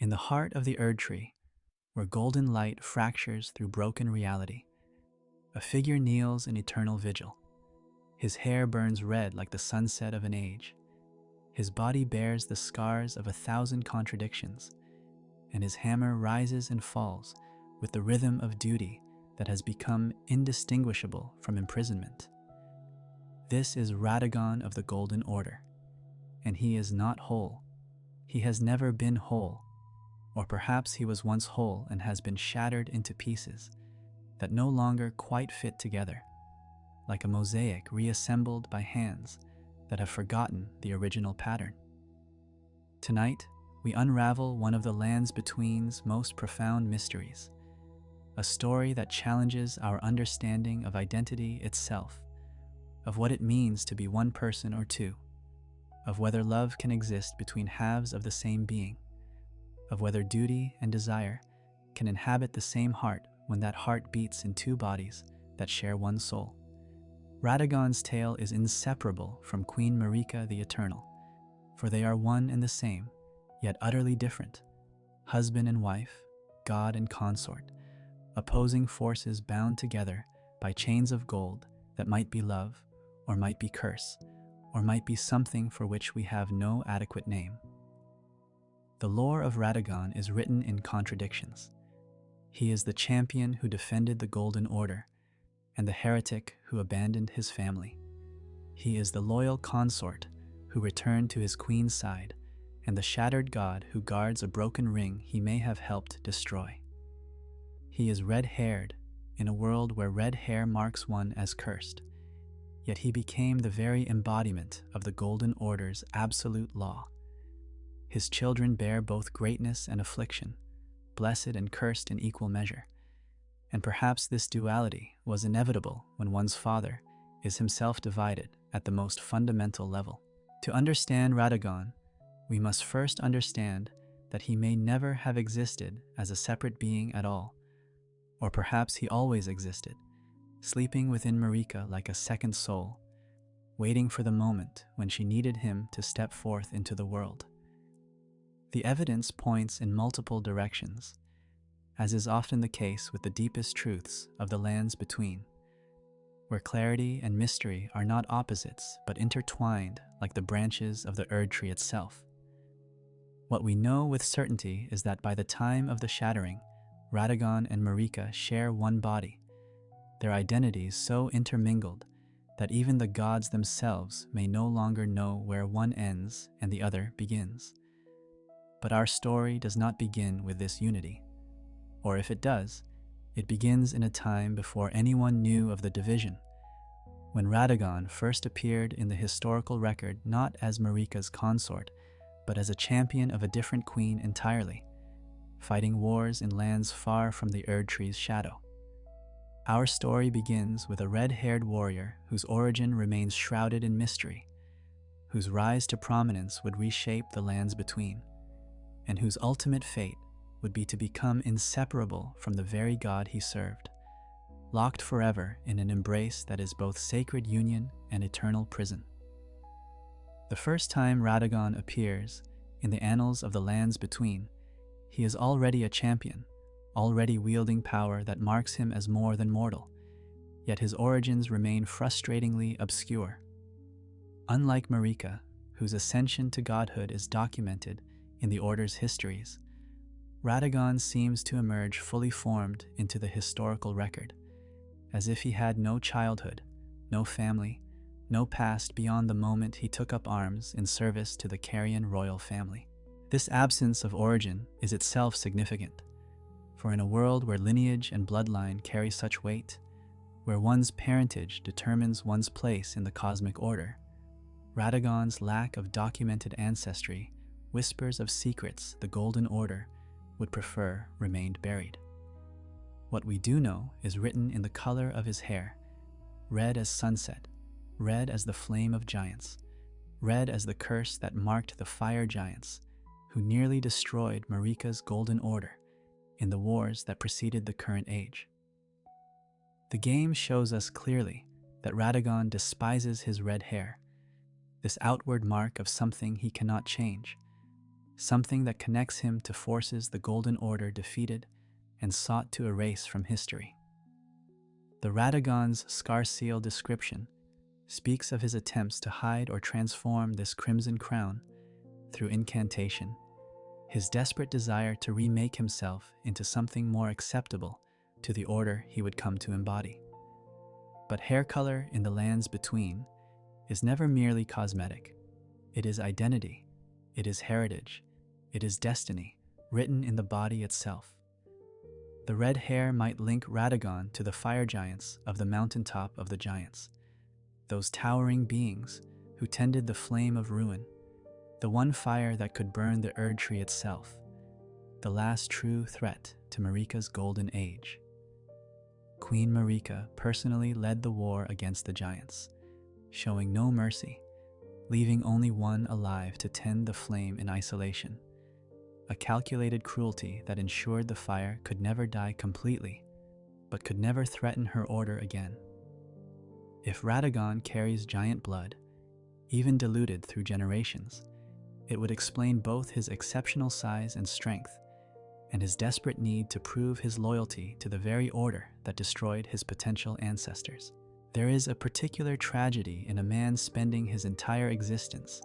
In the heart of the Erdtree, where golden light fractures through broken reality, a figure kneels in eternal vigil. His hair burns red like the sunset of an age. His body bears the scars of 1,000 contradictions, and his hammer rises and falls with the rhythm of duty that has become indistinguishable from imprisonment. This is Radagon of the Golden Order, and he is not whole. He has never been whole, or perhaps he was once whole and has been shattered into pieces that no longer quite fit together, like a mosaic reassembled by hands that have forgotten the original pattern. Tonight, we unravel one of the Lands Between's most profound mysteries, a story that challenges our understanding of identity itself, of what it means to be one person or two, of whether love can exist between halves of the same being, of whether duty and desire can inhabit the same heart when that heart beats in two bodies that share one soul. Radagon's tale is inseparable from Queen Marika the Eternal, for they are one and the same, yet utterly different, husband and wife, god and consort, opposing forces bound together by chains of gold that might be love, or might be curse, or might be something for which we have no adequate name. The lore of Radagon is written in contradictions. He is the champion who defended the Golden Order, and the heretic who abandoned his family. He is the loyal consort who returned to his queen's side, and the shattered god who guards a broken ring he may have helped destroy. He is red-haired in a world where red hair marks one as cursed, yet he became the very embodiment of the Golden Order's absolute law. His children bear both greatness and affliction, blessed and cursed in equal measure. And perhaps this duality was inevitable when one's father is himself divided at the most fundamental level. To understand Radagon, we must first understand that he may never have existed as a separate being at all, or perhaps he always existed, sleeping within Marika like a second soul, waiting for the moment when she needed him to step forth into the world. The evidence points in multiple directions, as is often the case with the deepest truths of the Lands Between, where clarity and mystery are not opposites but intertwined like the branches of the Erdtree itself. What we know with certainty is that by the time of the shattering, Radagon and Marika share one body, their identities so intermingled that even the gods themselves may no longer know where one ends and the other begins. But our story does not begin with this unity. Or if it does, it begins in a time before anyone knew of the division, when Radagon first appeared in the historical record not as Marika's consort, but as a champion of a different queen entirely, fighting wars in lands far from the Erdtree's shadow. Our story begins with a red-haired warrior whose origin remains shrouded in mystery, whose rise to prominence would reshape the Lands Between, and whose ultimate fate would be to become inseparable from the very god he served, locked forever in an embrace that is both sacred union and eternal prison. The first time Radagon appears in the annals of the Lands Between, he is already a champion, already wielding power that marks him as more than mortal, yet his origins remain frustratingly obscure. Unlike Marika, whose ascension to godhood is documented in the Order's histories, Radagon seems to emerge fully formed into the historical record, as if he had no childhood, no family, no past beyond the moment he took up arms in service to the Carian royal family. This absence of origin is itself significant, for in a world where lineage and bloodline carry such weight, where one's parentage determines one's place in the cosmic order, Radagon's lack of documented ancestry whispers of secrets the Golden Order would prefer remained buried. What we do know is written in the color of his hair, red as sunset, red as the flame of giants, red as the curse that marked the fire giants who nearly destroyed Marika's Golden Order in the wars that preceded the current age. The game shows us clearly that Radagon despises his red hair, this outward mark of something he cannot change, something that connects him to forces the Golden Order defeated and sought to erase from history. The Radagon's scar seal description speaks of his attempts to hide or transform this crimson crown through incantation, his desperate desire to remake himself into something more acceptable to the order he would come to embody. But hair color in the lands between is never merely cosmetic. It is identity, it is heritage, it is destiny, written in the body itself. The red hair might link Radagon to the fire giants of the mountaintop of the giants, those towering beings who tended the flame of ruin, the one fire that could burn the Erdtree itself, the last true threat to Marika's golden age. Queen Marika personally led the war against the giants, showing no mercy, leaving only one alive to tend the flame in isolation, a calculated cruelty that ensured the fire could never die completely, but could never threaten her order again. If Radagon carries giant blood, even diluted through generations, it would explain both his exceptional size and strength, and his desperate need to prove his loyalty to the very order that destroyed his potential ancestors. There is a particular tragedy in a man spending his entire existence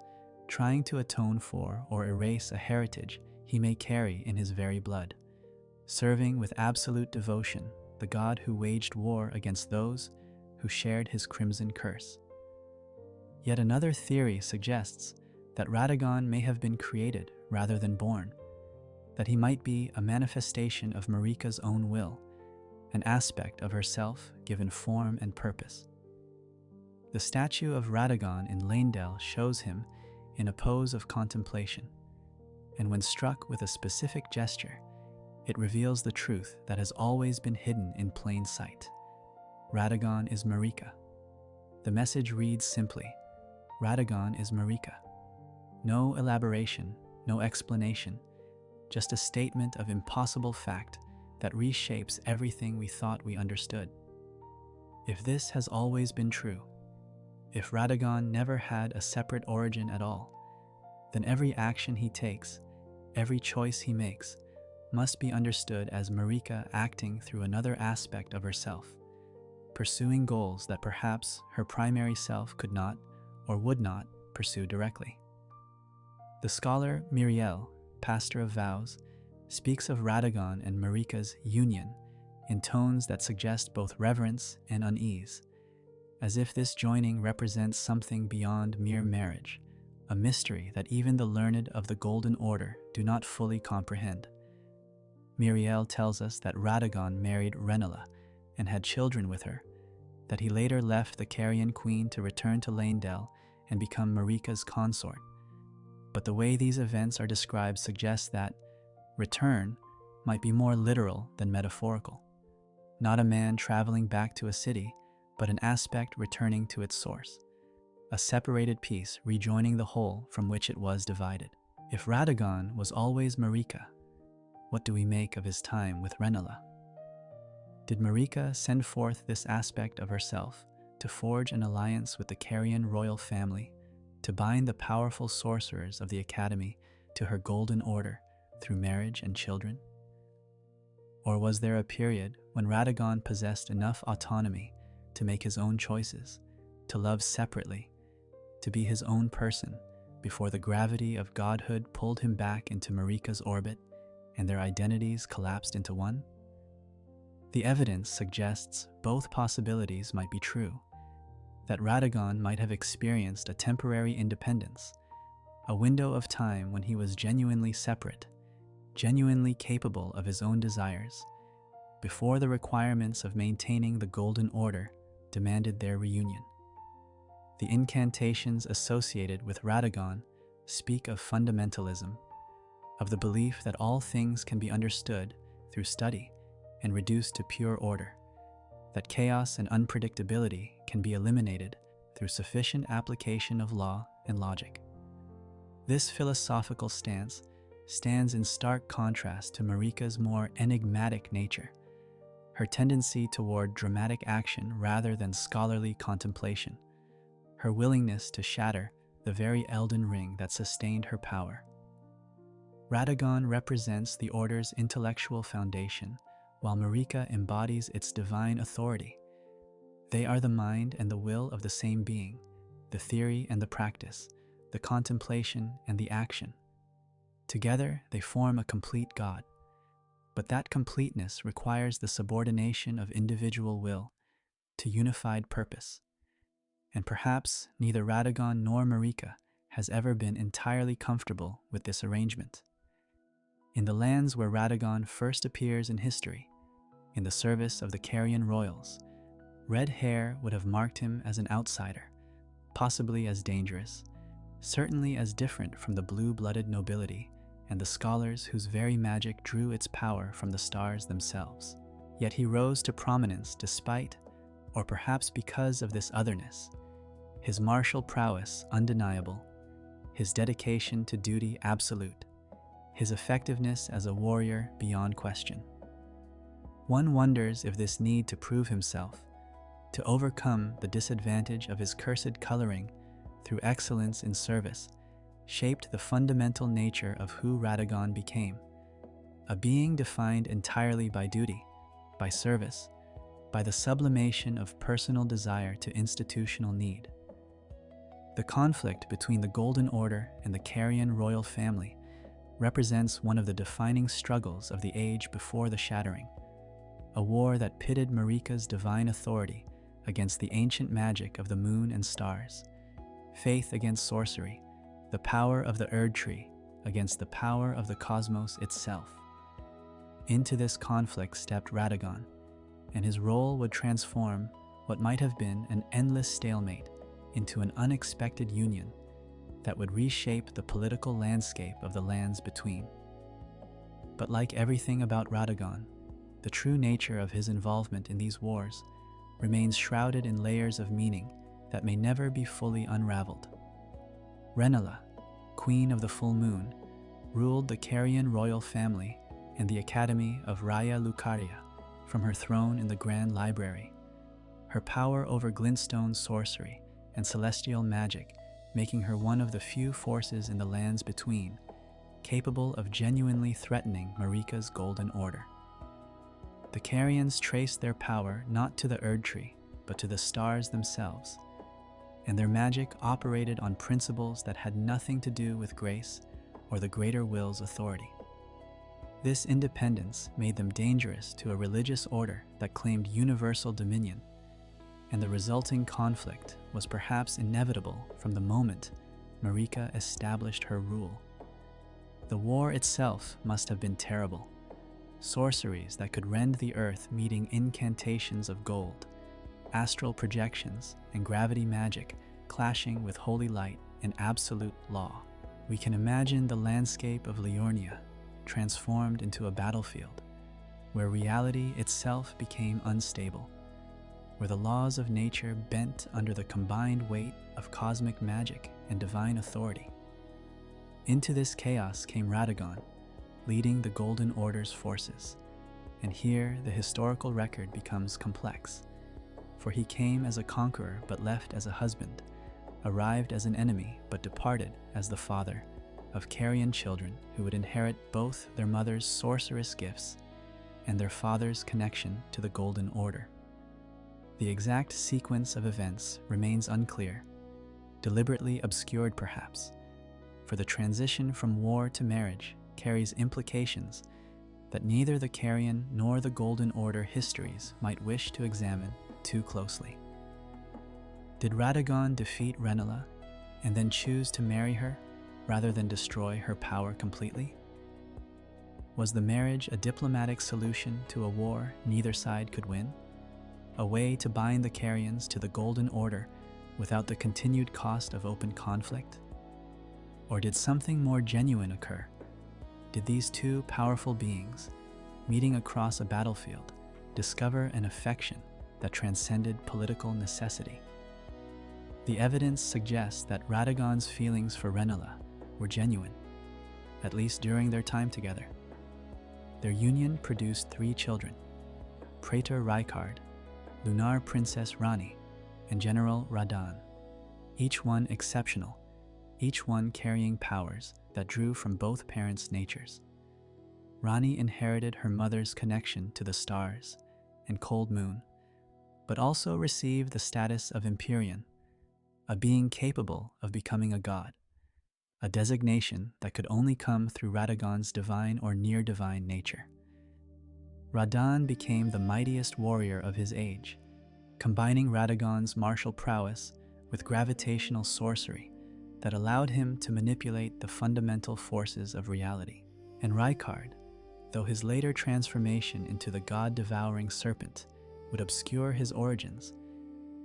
trying to atone for or erase a heritage he may carry in his very blood, serving with absolute devotion the god who waged war against those who shared his crimson curse. Yet another theory suggests that Radagon may have been created rather than born, that he might be a manifestation of Marika's own will, an aspect of herself given form and purpose. The statue of Radagon in Leyndell shows him in a pose of contemplation, and when struck with a specific gesture, it reveals the truth that has always been hidden in plain sight. Radagon is Marika. The message reads simply, Radagon is Marika. No elaboration, no explanation, just a statement of impossible fact that reshapes everything we thought we understood. If this has always been true, if Radagon never had a separate origin at all, then every action he takes, every choice he makes, must be understood as Marika acting through another aspect of herself, pursuing goals that perhaps her primary self could not or would not pursue directly. The scholar Miriel, pastor of vows, speaks of Radagon and Marika's union in tones that suggest both reverence and unease, as if this joining represents something beyond mere marriage, a mystery that even the learned of the Golden Order do not fully comprehend. Miriel tells us that Radagon married Rennala and had children with her, that he later left the Carian queen to return to Leyndell and become Marika's consort. But the way these events are described suggests that return might be more literal than metaphorical. Not a man traveling back to a city, but an aspect returning to its source, a separated piece rejoining the whole from which it was divided. If Radagon was always Marika, what do we make of his time with Rennala? Did Marika send forth this aspect of herself to forge an alliance with the Carian royal family, to bind the powerful sorcerers of the Academy to her Golden Order through marriage and children? Or was there a period when Radagon possessed enough autonomy to make his own choices, to love separately, to be his own person, before the gravity of godhood pulled him back into Marika's orbit and their identities collapsed into one? The evidence suggests both possibilities might be true, that Radagon might have experienced a temporary independence, a window of time when he was genuinely separate, genuinely capable of his own desires, before the requirements of maintaining the Golden Order demanded their reunion. The incantations associated with Radagon speak of fundamentalism, of the belief that all things can be understood through study and reduced to pure order, that chaos and unpredictability can be eliminated through sufficient application of law and logic. This philosophical stance stands in stark contrast to Marika's more enigmatic nature, her tendency toward dramatic action rather than scholarly contemplation, her willingness to shatter the very Elden Ring that sustained her power. Radagon represents the Order's intellectual foundation, while Marika embodies its divine authority. They are the mind and the will of the same being, the theory and the practice, the contemplation and the action. Together, they form a complete God. But that completeness requires the subordination of individual will to unified purpose. And perhaps neither Radagon nor Marika has ever been entirely comfortable with this arrangement. In the lands where Radagon first appears in history, in the service of the Carian royals, red hair would have marked him as an outsider, possibly as dangerous, certainly as different from the blue-blooded nobility and the scholars whose very magic drew its power from the stars themselves. Yet he rose to prominence despite, or perhaps because of this otherness, his martial prowess undeniable, his dedication to duty absolute, his effectiveness as a warrior beyond question. One wonders if this need to prove himself, to overcome the disadvantage of his cursed coloring through excellence in service, shaped the fundamental nature of who Radagon became, a being defined entirely by duty, by service, by the sublimation of personal desire to institutional need. The conflict between the Golden Order and the Carian royal family represents one of the defining struggles of the age before the Shattering, a war that pitted Marika's divine authority against the ancient magic of the moon and stars, faith against sorcery, the power of the Erdtree against the power of the cosmos itself. Into this conflict stepped Radagon, and his role would transform what might have been an endless stalemate into an unexpected union that would reshape the political landscape of the lands between. But like everything about Radagon, the true nature of his involvement in these wars remains shrouded in layers of meaning that may never be fully unraveled. Rennala, Queen of the Full Moon, ruled the Carian royal family and the Academy of Raya Lucaria from her throne in the Grand Library, her power over glintstone sorcery and celestial magic making her one of the few forces in the lands between capable of genuinely threatening Marika's Golden Order. The Carians traced their power not to the Erdtree, but to the stars themselves, and their magic operated on principles that had nothing to do with grace or the greater will's authority. This independence made them dangerous to a religious order that claimed universal dominion, and the resulting conflict was perhaps inevitable from the moment Marika established her rule. The war itself must have been terrible. Sorceries that could rend the earth meeting incantations of gold, astral projections and gravity magic clashing with holy light and absolute law. We can imagine the landscape of Liurnia transformed into a battlefield, where reality itself became unstable, where the laws of nature bent under the combined weight of cosmic magic and divine authority. Into this chaos came Radagon, leading the Golden Order's forces, and here the historical record becomes complex, for he came as a conqueror but left as a husband, arrived as an enemy but departed as the father of Carian children who would inherit both their mother's sorcerous gifts and their father's connection to the Golden Order. The exact sequence of events remains unclear, deliberately obscured perhaps, for the transition from war to marriage carries implications that neither the Carian nor the Golden Order histories might wish to examine too closely. Did Radagon defeat Rennala and then choose to marry her rather than destroy her power completely? Was the marriage a diplomatic solution to a war neither side could win? A way to bind the Carians to the Golden Order without the continued cost of open conflict? Or did something more genuine occur? Did these two powerful beings, meeting across a battlefield, discover an affection that transcended political necessity? The evidence suggests that Radagon's feelings for Rennala were genuine, at least during their time together. Their union produced 3 children: Praetor Rykard, Lunar Princess Ranni, and General Radahn, each one exceptional, each one carrying powers that drew from both parents' natures. Ranni inherited her mother's connection to the stars and cold moon, but also received the status of Empyrean, a being capable of becoming a god, a designation that could only come through Radagon's divine or near-divine nature. Radahn became the mightiest warrior of his age, combining Radagon's martial prowess with gravitational sorcery that allowed him to manipulate the fundamental forces of reality. And Rykard, though his later transformation into the god-devouring serpent would obscure his origins,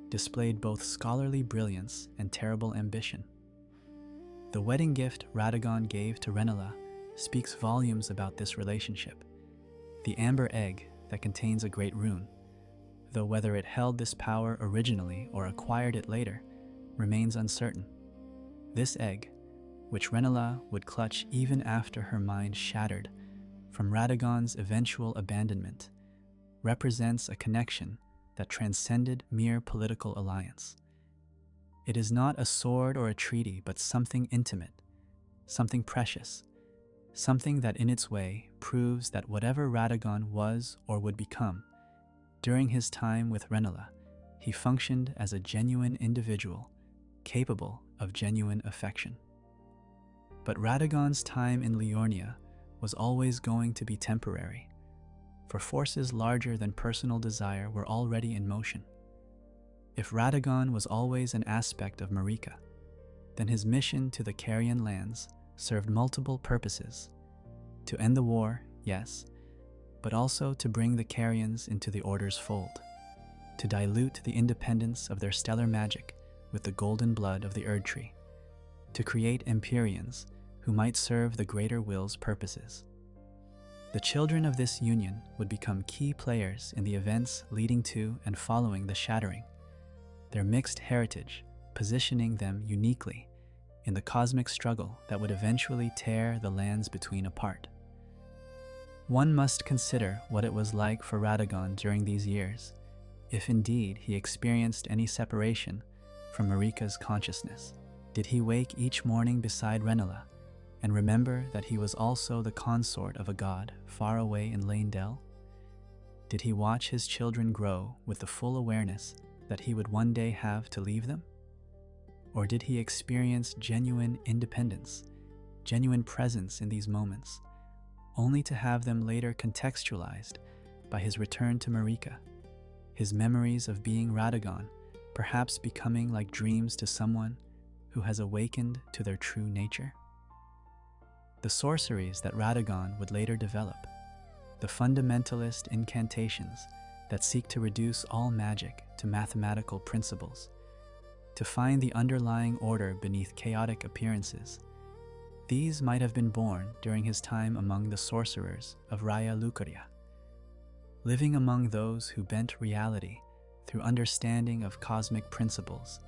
displayed both scholarly brilliance and terrible ambition. The wedding gift Radagon gave to Rennala speaks volumes about this relationship. The amber egg that contains a great rune, though whether it held this power originally or acquired it later, remains uncertain. This egg, which Rennala would clutch even after her mind shattered from Radagon's eventual abandonment, represents a connection that transcended mere political alliance. It is not a sword or a treaty, but something intimate, something precious, something that in its way proves that whatever Radagon was or would become, during his time with Rennala, he functioned as a genuine individual, capable of genuine affection. But Radagon's time in Liurnia was always going to be temporary, for forces larger than personal desire were already in motion. If Radagon was always an aspect of Marika, then his mission to the Carian lands served multiple purposes: to end the war, yes, but also to bring the Carians into the Order's fold, to dilute the independence of their stellar magic with the golden blood of the Erdtree, to create Empyreans who might serve the greater will's purposes. The children of this union would become key players in the events leading to and following the shattering, their mixed heritage positioning them uniquely in the cosmic struggle that would eventually tear the lands between apart. One must consider what it was like for Radagon during these years, if indeed he experienced any separation from Marika's consciousness. Did he wake each morning beside Rennala and remember that he was also the consort of a god far away in Leyndell? Did he watch his children grow with the full awareness that he would one day have to leave them? Or did he experience genuine independence, genuine presence in these moments, only to have them later contextualized by his return to Marika, his memories of being Radagon perhaps becoming like dreams to someone who has awakened to their true nature? The sorceries that Radagon would later develop, the fundamentalist incantations that seek to reduce all magic to mathematical principles, to find the underlying order beneath chaotic appearances, these might have been born during his time among the sorcerers of Raya Lucaria. Living among those who bent reality through understanding of cosmic principles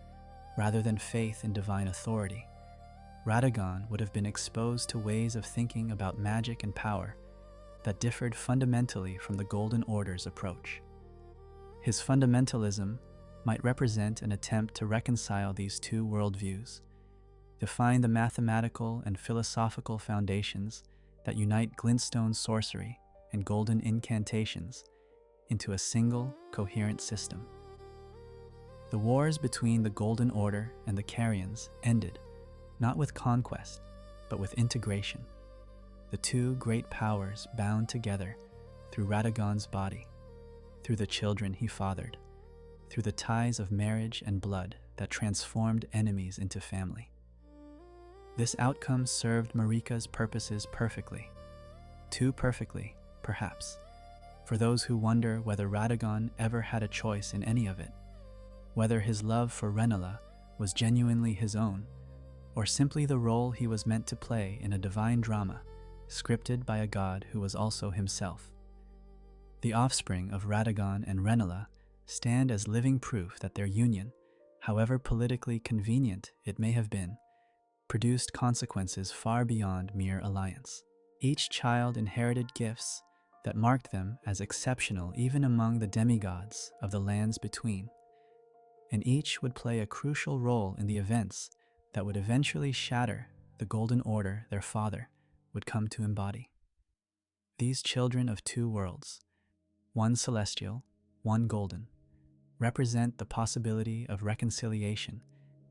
rather than faith in divine authority, Radagon would have been exposed to ways of thinking about magic and power that differed fundamentally from the Golden Order's approach. His fundamentalism might represent an attempt to reconcile these two worldviews, to find the mathematical and philosophical foundations that unite glintstone sorcery and golden incantations into a single, coherent system. The wars between the Golden Order and the Carians ended not with conquest, but with integration. The two great powers bound together through Radagon's body, through the children he fathered, through the ties of marriage and blood that transformed enemies into family. This outcome served Marika's purposes perfectly, too perfectly, perhaps, for those who wonder whether Radagon ever had a choice in any of it, whether his love for Rennala was genuinely his own, or simply the role he was meant to play in a divine drama scripted by a god who was also himself. The offspring of Radagon and Rennala stand as living proof that their union, however politically convenient it may have been, produced consequences far beyond mere alliance. Each child inherited gifts that marked them as exceptional even among the demigods of the lands between, and each would play a crucial role in the events that would eventually shatter the Golden Order their father would come to embody. These children of two worlds, one celestial, one golden, represent the possibility of reconciliation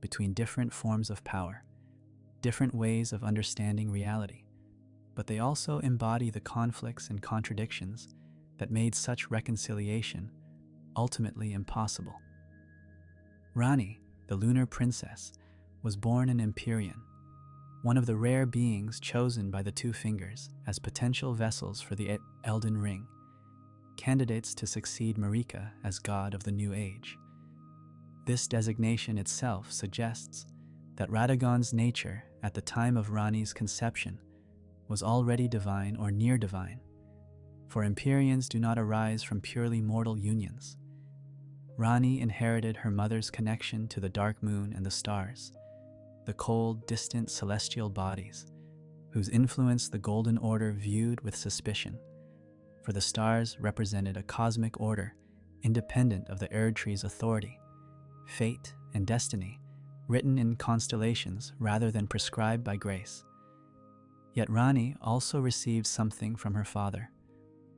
between different forms of power, different ways of understanding reality, but they also embody the conflicts and contradictions that made such reconciliation ultimately impossible. Ranni, the lunar princess, was born an Empyrean, one of the rare beings chosen by the Two Fingers as potential vessels for the Elden Ring, candidates to succeed Marika as god of the New Age. This designation itself suggests that Radagon's nature at the time of Ranni's conception was already divine or near divine, for Empyreans do not arise from purely mortal unions. Ranni inherited her mother's connection to the dark moon and the stars, the cold, distant celestial bodies, whose influence the Golden Order viewed with suspicion, for the stars represented a cosmic order independent of the Erdtree's authority, fate, and destiny, written in constellations rather than prescribed by grace. Yet Ranni also received something from her father,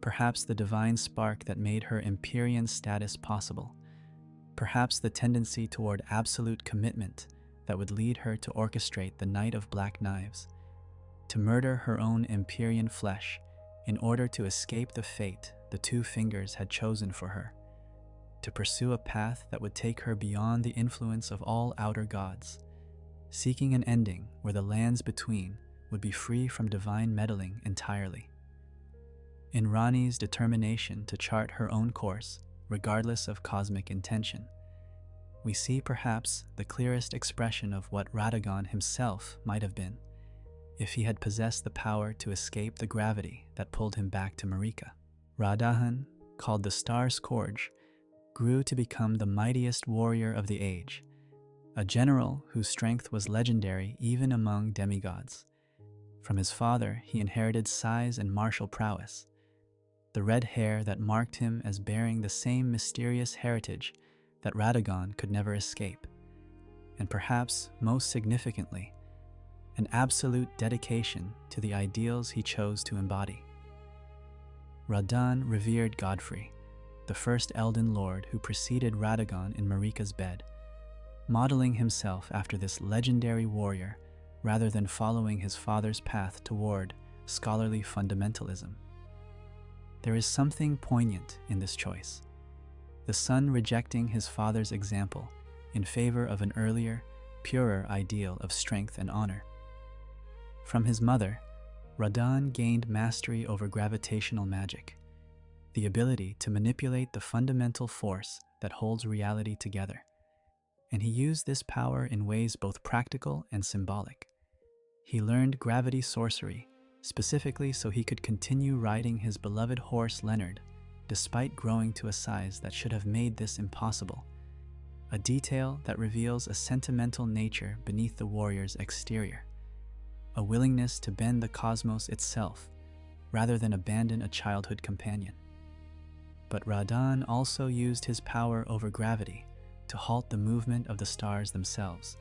perhaps the divine spark that made her Empyrean status possible, perhaps the tendency toward absolute commitment that would lead her to orchestrate the Night of Black Knives, to murder her own Empyrean flesh in order to escape the fate the Two Fingers had chosen for her, to pursue a path that would take her beyond the influence of all outer gods, seeking an ending where the lands between would be free from divine meddling entirely. In Ranni's determination to chart her own course, regardless of cosmic intention, we see perhaps the clearest expression of what Radagon himself might have been if he had possessed the power to escape the gravity that pulled him back to Marika. Radahn, called the Star Scourge, grew to become the mightiest warrior of the age, a general whose strength was legendary even among demigods. From his father, he inherited size and martial prowess, the red hair that marked him as bearing the same mysterious heritage that Radagon could never escape, and perhaps most significantly, an absolute dedication to the ideals he chose to embody. Radahn revered Godfrey, the first Elden Lord who preceded Radagon in Marika's bed, modeling himself after this legendary warrior rather than following his father's path toward scholarly fundamentalism. There is something poignant in this choice, the son rejecting his father's example in favor of an earlier, purer ideal of strength and honor. From his mother, Radahn gained mastery over gravitational magic, the ability to manipulate the fundamental force that holds reality together, and he used this power in ways both practical and symbolic. He learned gravity sorcery, specifically so he could continue riding his beloved horse Leonard, despite growing to a size that should have made this impossible, a detail that reveals a sentimental nature beneath the warrior's exterior, a willingness to bend the cosmos itself rather than abandon a childhood companion. But Radahn also used his power over gravity to halt the movement of the stars themselves,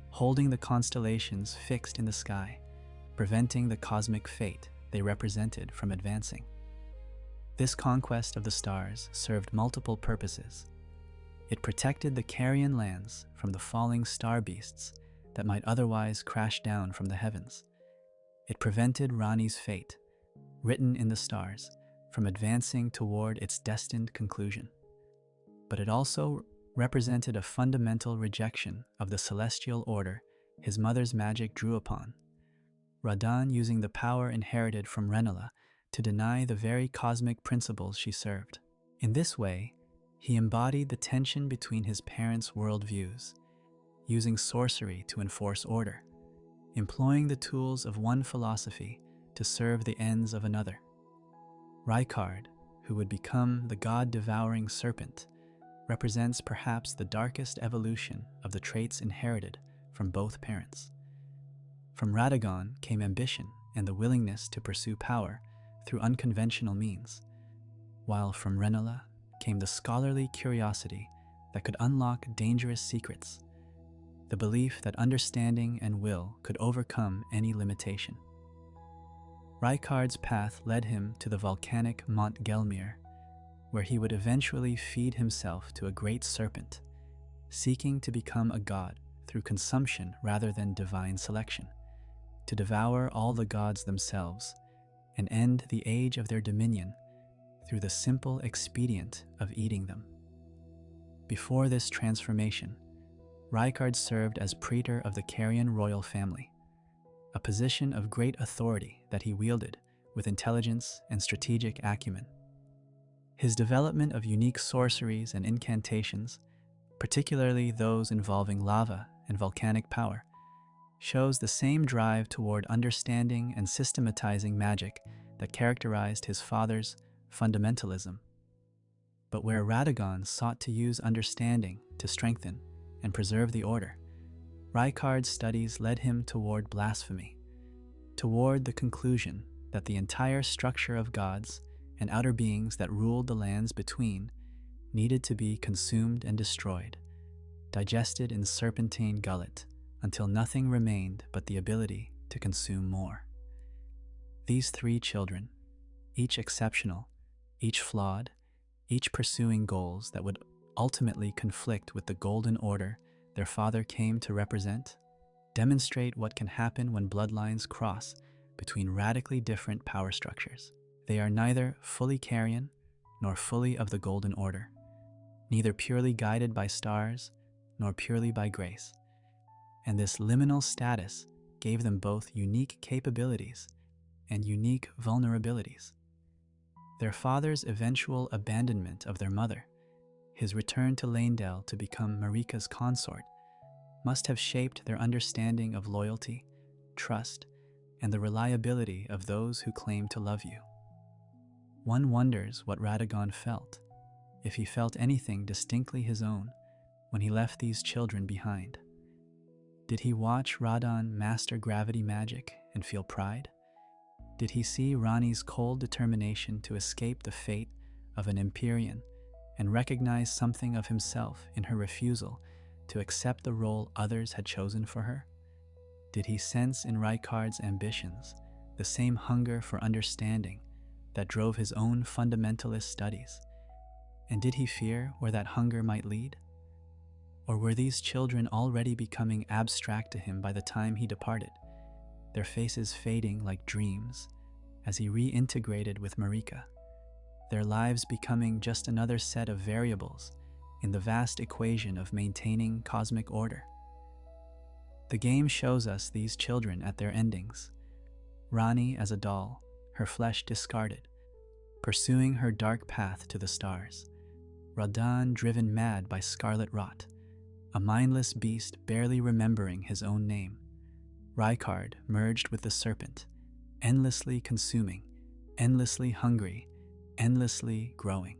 holding the constellations fixed in the sky, preventing the cosmic fate they represented from advancing. This conquest of the stars served multiple purposes. It protected the Carian lands from the falling star beasts that might otherwise crash down from the heavens. It prevented Ranni's fate, written in the stars, from advancing toward its destined conclusion. But it also represented a fundamental rejection of the celestial order his mother's magic drew upon, Radahn using the power inherited from Rennala to deny the very cosmic principles she served. In this way, he embodied the tension between his parents' worldviews, using sorcery to enforce order, employing the tools of one philosophy to serve the ends of another. Rykard, who would become the god-devouring serpent, represents perhaps the darkest evolution of the traits inherited from both parents. From Radagon came ambition and the willingness to pursue power through unconventional means, while from Rennala came the scholarly curiosity that could unlock dangerous secrets, the belief that understanding and will could overcome any limitation. Rykard's path led him to the volcanic Mont Gelmir, where he would eventually feed himself to a great serpent, seeking to become a god through consumption rather than divine selection, to devour all the gods themselves and end the age of their dominion through the simple expedient of eating them. Before this transformation, Rykard served as praetor of the Carian royal family, a position of great authority that he wielded with intelligence and strategic acumen. His development of unique sorceries and incantations, particularly those involving lava and volcanic power, shows the same drive toward understanding and systematizing magic that characterized his father's fundamentalism. But where Radagon sought to use understanding to strengthen and preserve the order, Rykard's studies led him toward blasphemy, toward the conclusion that the entire structure of gods and outer beings that ruled the lands between needed to be consumed and destroyed, digested in serpentine gullet, until nothing remained but the ability to consume more. These three children, each exceptional, each flawed, each pursuing goals that would ultimately conflict with the Golden Order their father came to represent, demonstrate what can happen when bloodlines cross between radically different power structures. They are neither fully Carian nor fully of the Golden Order, neither purely guided by stars nor purely by grace. And this liminal status gave them both unique capabilities and unique vulnerabilities. Their father's eventual abandonment of their mother, his return to Leyndell to become Marika's consort, must have shaped their understanding of loyalty, trust, and the reliability of those who claim to love you. One wonders what Radagon felt, if he felt anything distinctly his own, when he left these children behind. Did he watch Radahn master gravity magic and feel pride? Did he see Ranni's cold determination to escape the fate of an Empyrean and recognize something of himself in her refusal to accept the role others had chosen for her? Did he sense in Rykard's ambitions the same hunger for understanding that drove his own fundamentalist studies? And did he fear where that hunger might lead? Or were these children already becoming abstract to him by the time he departed, their faces fading like dreams as he reintegrated with Marika, their lives becoming just another set of variables in the vast equation of maintaining cosmic order? The game shows us these children at their endings. Ranni as a doll, her flesh discarded, pursuing her dark path to the stars. Radahn driven mad by scarlet rot, a mindless beast barely remembering his own name. Rykard merged with the serpent, endlessly consuming, endlessly hungry, endlessly growing.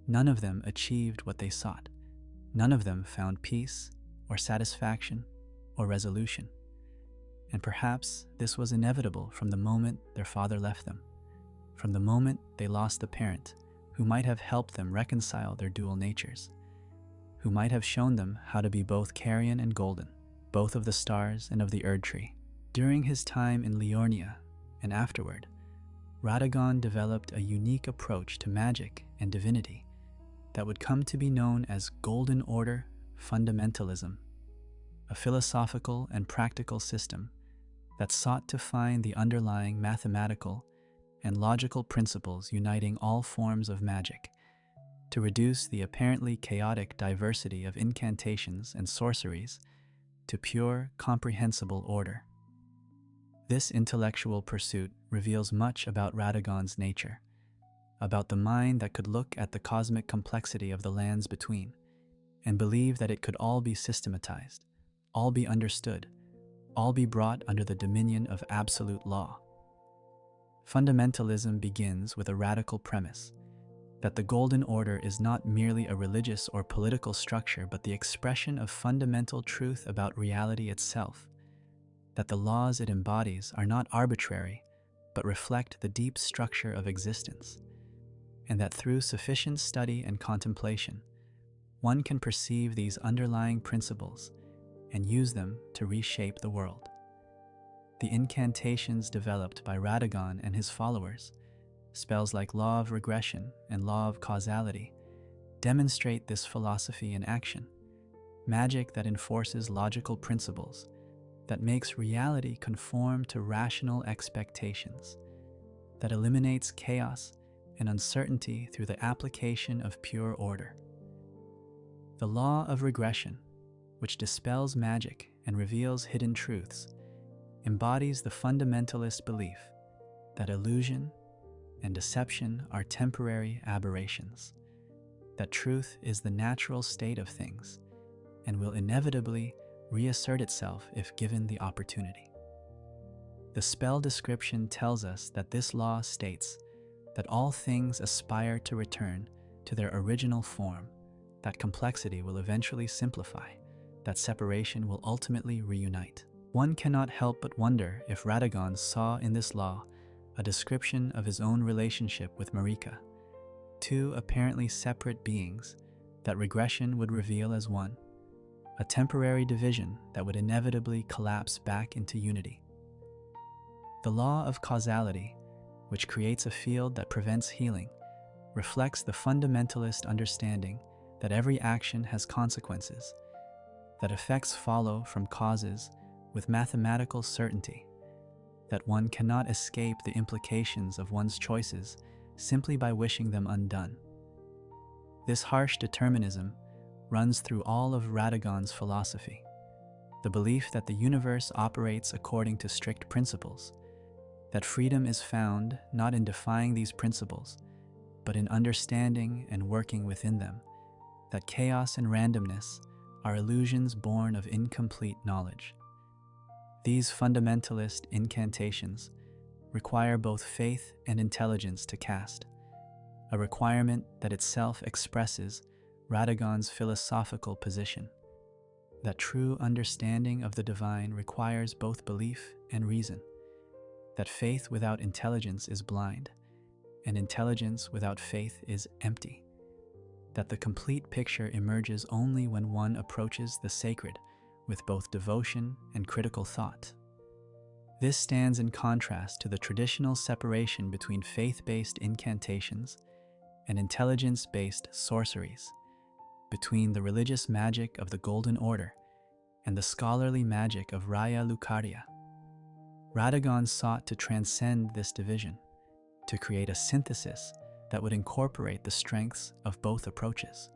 None of them achieved what they sought. None of them found peace or satisfaction or resolution. And perhaps this was inevitable from the moment their father left them, from the moment they lost the parent who might have helped them reconcile their dual natures, who might have shown them how to be both Carian and Golden, both of the stars and of the Erdtree. During his time in Liurnia and afterward, Radagon developed a unique approach to magic and divinity that would come to be known as Golden Order Fundamentalism, a philosophical and practical system that sought to find the underlying mathematical and logical principles uniting all forms of magic, to reduce the apparently chaotic diversity of incantations and sorceries to pure, comprehensible order. This intellectual pursuit reveals much about Radagon's nature, about the mind that could look at the cosmic complexity of the lands between and believe that it could all be systematized, all be understood, all be brought under the dominion of absolute law. Fundamentalism begins with a radical premise that the Golden Order is not merely a religious or political structure but the expression of fundamental truth about reality itself, that the laws it embodies are not arbitrary but reflect the deep structure of existence, and that through sufficient study and contemplation, one can perceive these underlying principles and use them to reshape the world. The incantations developed by Radagon and his followers, spells like Law of Regression and Law of Causality, demonstrate this philosophy in action. Magic that enforces logical principles, that makes reality conform to rational expectations, that eliminates chaos and uncertainty through the application of pure order. The Law of Regression, which dispels magic and reveals hidden truths, embodies the fundamentalist belief that illusion and deception are temporary aberrations, that truth is the natural state of things and will inevitably reassert itself if given the opportunity. The spell description tells us that this law states that all things aspire to return to their original form, that complexity will eventually simplify, that separation will ultimately reunite. One cannot help but wonder if Radagon saw in this law a description of his own relationship with Marika, two apparently separate beings that regression would reveal as one, a temporary division that would inevitably collapse back into unity. The law of causality, which creates a field that prevents healing, reflects the fundamentalist understanding that every action has consequences, that effects follow from causes with mathematical certainty, that one cannot escape the implications of one's choices simply by wishing them undone. This harsh determinism runs through all of Radagon's philosophy, the belief that the universe operates according to strict principles, that freedom is found not in defying these principles, but in understanding and working within them, that chaos and randomness are illusions born of incomplete knowledge. These fundamentalist incantations require both faith and intelligence to cast, a requirement that itself expresses Radagon's philosophical position, that true understanding of the divine requires both belief and reason, that faith without intelligence is blind, and intelligence without faith is empty, that the complete picture emerges only when one approaches the sacred with both devotion and critical thought. This stands in contrast to the traditional separation between faith-based incantations and intelligence-based sorceries, between the religious magic of the Golden Order and the scholarly magic of Raya Lucaria. Radagon sought to transcend this division, to create a synthesis that would incorporate the strengths of both approaches.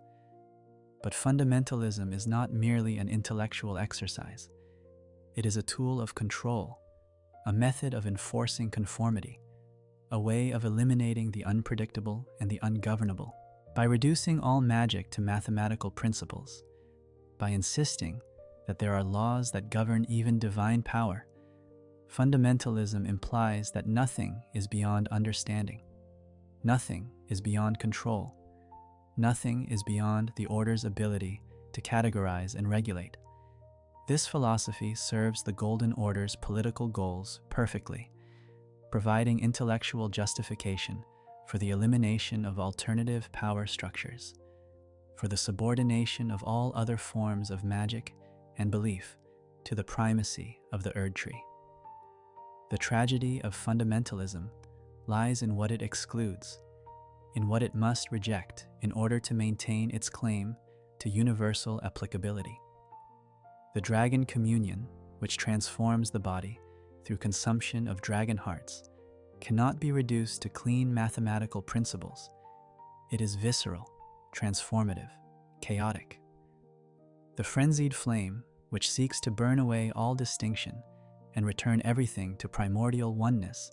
But fundamentalism is not merely an intellectual exercise. It is a tool of control, a method of enforcing conformity, a way of eliminating the unpredictable and the ungovernable. By reducing all magic to mathematical principles, by insisting that there are laws that govern even divine power, fundamentalism implies that nothing is beyond understanding, nothing is beyond control, nothing is beyond the order's ability to categorize and regulate. This philosophy serves the Golden Order's political goals perfectly, providing intellectual justification for the elimination of alternative power structures, for the subordination of all other forms of magic and belief to the primacy of the Erdtree. The tragedy of fundamentalism lies in what it excludes, in what it must reject in order to maintain its claim to universal applicability. The dragon communion, which transforms the body through consumption of dragon hearts, cannot be reduced to clean mathematical principles. It is visceral, transformative, chaotic. The frenzied flame, which seeks to burn away all distinction and return everything to primordial oneness,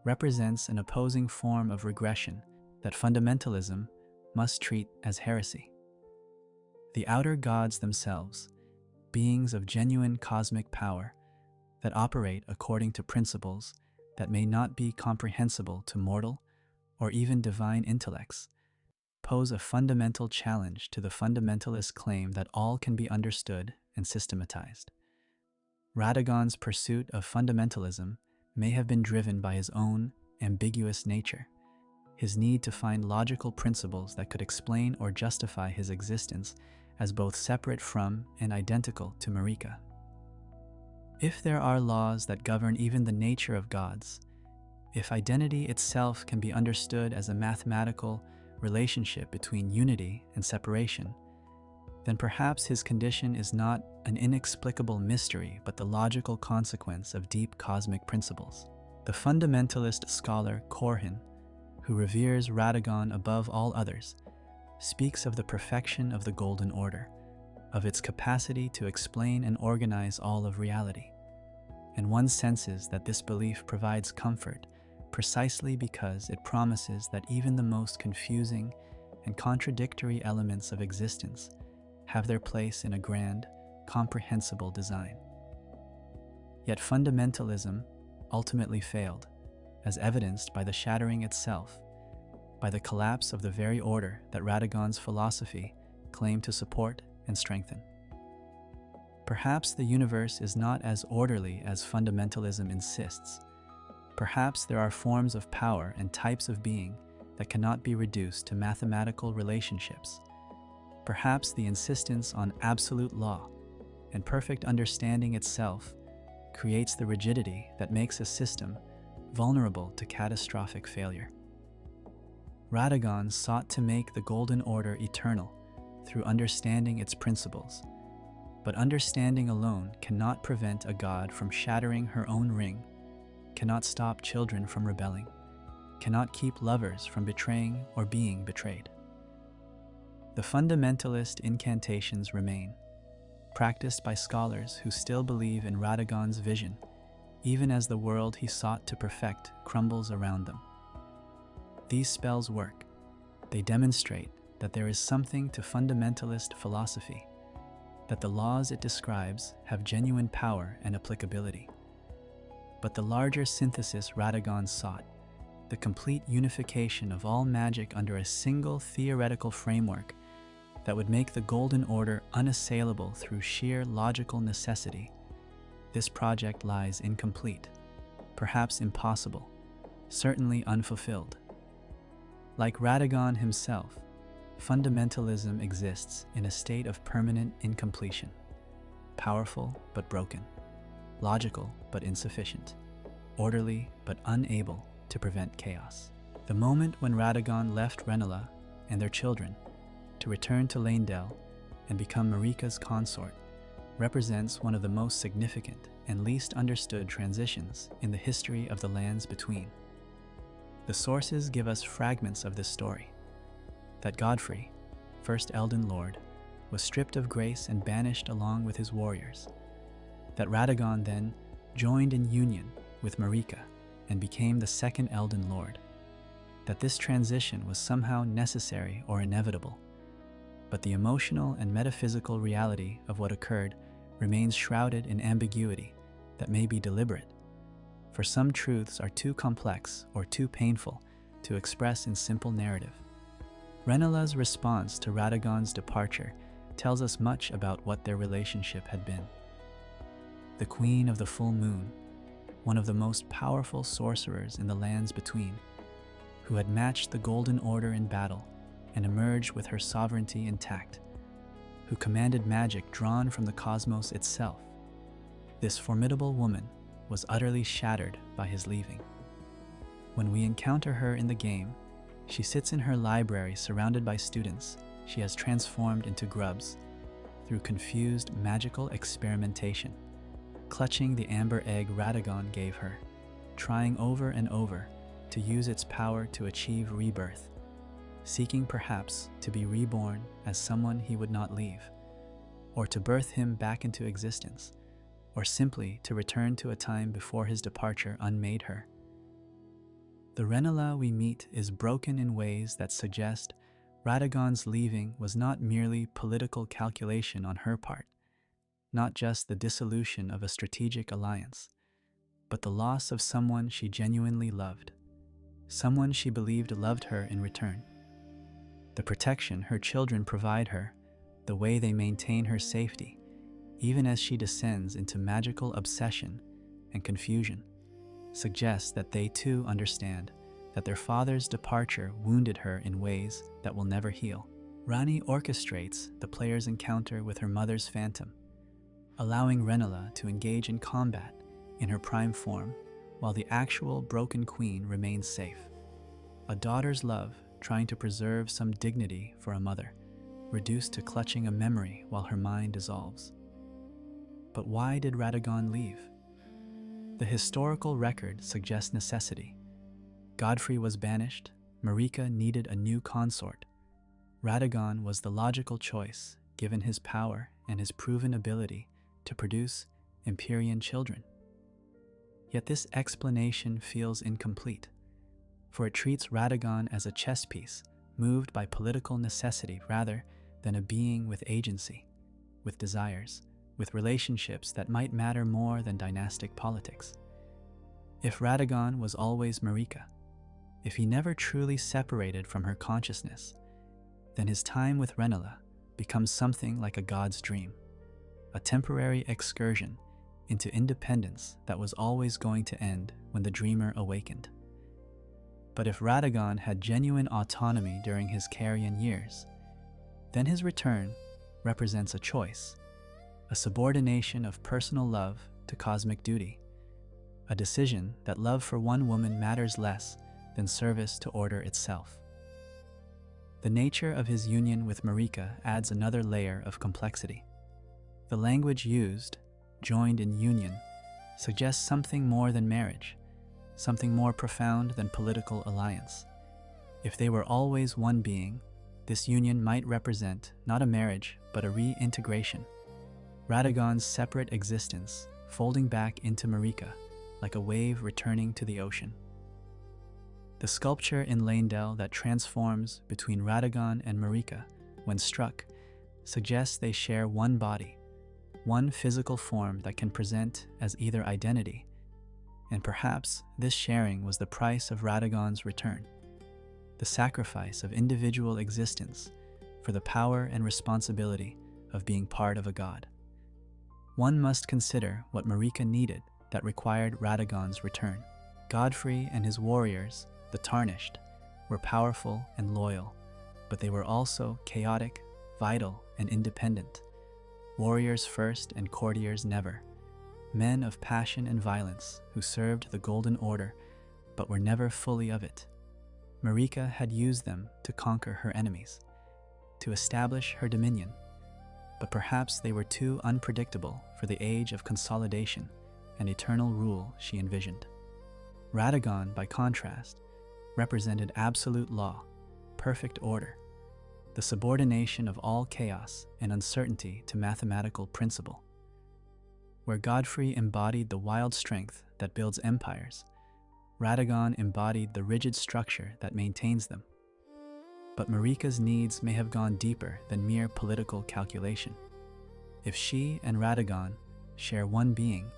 represents an opposing form of regression that fundamentalism must treat as heresy. The outer gods themselves, beings of genuine cosmic power that operate according to principles that may not be comprehensible to mortal or even divine intellects, pose a fundamental challenge to the fundamentalist claim that all can be understood and systematized. Radagon's pursuit of fundamentalism may have been driven by his own ambiguous nature, his need to find logical principles that could explain or justify his existence as both separate from and identical to Marika. If there are laws that govern even the nature of gods, if identity itself can be understood as a mathematical relationship between unity and separation, then perhaps his condition is not an inexplicable mystery but the logical consequence of deep cosmic principles. The fundamentalist scholar Corhin, who reveres Radagon above all others, speaks of the perfection of the Golden Order, of its capacity to explain and organize all of reality. And one senses that this belief provides comfort precisely because it promises that even the most confusing and contradictory elements of existence have their place in a grand, comprehensible design. Yet fundamentalism ultimately failed, as evidenced by the shattering itself, by the collapse of the very order that Radagon's philosophy claimed to support and strengthen. Perhaps the universe is not as orderly as fundamentalism insists. Perhaps there are forms of power and types of being that cannot be reduced to mathematical relationships. Perhaps the insistence on absolute law and perfect understanding itself creates the rigidity that makes a system vulnerable to catastrophic failure. Radagon sought to make the Golden Order eternal through understanding its principles, but understanding alone cannot prevent a god from shattering her own ring, cannot stop children from rebelling, cannot keep lovers from betraying or being betrayed. The fundamentalist incantations remain, practiced by scholars who still believe in Radagon's vision, even as the world he sought to perfect crumbles around them. These spells work. They demonstrate that there is something to fundamentalist philosophy, that the laws it describes have genuine power and applicability. But the larger synthesis Radagon sought, the complete unification of all magic under a single theoretical framework that would make the Golden Order unassailable through sheer logical necessity, this project lies incomplete, perhaps impossible, certainly unfulfilled. Like Radagon himself, fundamentalism exists in a state of permanent incompletion, powerful but broken, logical but insufficient, orderly but unable to prevent chaos. The moment when Radagon left Rennala and their children to return to Leyndell and become Marika's consort represents one of the most significant and least understood transitions in the history of the lands between. The sources give us fragments of this story: that Godfrey, first Elden Lord, was stripped of grace and banished along with his warriors, that Radagon then joined in union with Marika and became the second Elden Lord, that this transition was somehow necessary or inevitable, but the emotional and metaphysical reality of what occurred remains shrouded in ambiguity that may be deliberate, for some truths are too complex or too painful to express in simple narrative. Rennala's response to Radagon's departure tells us much about what their relationship had been. The Queen of the Full Moon, one of the most powerful sorcerers in the lands between, who had matched the Golden Order in battle and emerged with her sovereignty intact, who commanded magic drawn from the cosmos itself. This formidable woman was utterly shattered by his leaving. When we encounter her in the game, she sits in her library surrounded by students she has transformed into grubs through confused magical experimentation, clutching the amber egg Radagon gave her, trying over and over to use its power to achieve rebirth, seeking perhaps to be reborn as someone he would not leave, or to birth him back into existence, or simply to return to a time before his departure unmade her. The Rennala we meet is broken in ways that suggest Radagon's leaving was not merely political calculation on her part, not just the dissolution of a strategic alliance, but the loss of someone she genuinely loved, someone she believed loved her in return. The protection her children provide her, the way they maintain her safety, even as she descends into magical obsession and confusion, suggests that they too understand that their father's departure wounded her in ways that will never heal. Ranni orchestrates the player's encounter with her mother's phantom, allowing Rennala to engage in combat in her prime form while the actual broken queen remains safe. A daughter's love trying to preserve some dignity for a mother, reduced to clutching a memory while her mind dissolves. But why did Radagon leave? The historical record suggests necessity. Godfrey was banished, Marika needed a new consort. Radagon was the logical choice given his power and his proven ability to produce Empyrean children. Yet this explanation feels incomplete, for it treats Radagon as a chess piece moved by political necessity rather than a being with agency, with desires, with relationships that might matter more than dynastic politics. If Radagon was always Marika, if he never truly separated from her consciousness, then his time with Rennala becomes something like a god's dream, a temporary excursion into independence that was always going to end when the dreamer awakened. But if Radagon had genuine autonomy during his Carian years, then his return represents a choice, a subordination of personal love to cosmic duty, a decision that love for one woman matters less than service to order itself. The nature of his union with Marika adds another layer of complexity. The language used, joined in union, suggests something more than marriage, something more profound than political alliance. If they were always one being, this union might represent not a marriage, but a reintegration. Radagon's separate existence folding back into Marika like a wave returning to the ocean. The sculpture in Leyndell that transforms between Radagon and Marika when struck suggests they share one body, one physical form that can present as either identity, and perhaps this sharing was the price of Radagon's return, the sacrifice of individual existence for the power and responsibility of being part of a god. One must consider what Marika needed that required Radagon's return. Godfrey and his warriors, the Tarnished, were powerful and loyal, but they were also chaotic, vital, and independent. Warriors first and courtiers never. Men of passion and violence who served the Golden Order but were never fully of it. Marika had used them to conquer her enemies, to establish her dominion, but perhaps they were too unpredictable for the age of consolidation and eternal rule she envisioned. Radagon, by contrast, represented absolute law, perfect order, the subordination of all chaos and uncertainty to mathematical principle. Where Godfrey embodied the wild strength that builds empires, Radagon embodied the rigid structure that maintains them. But Marika's needs may have gone deeper than mere political calculation. If she and Radagon share one being,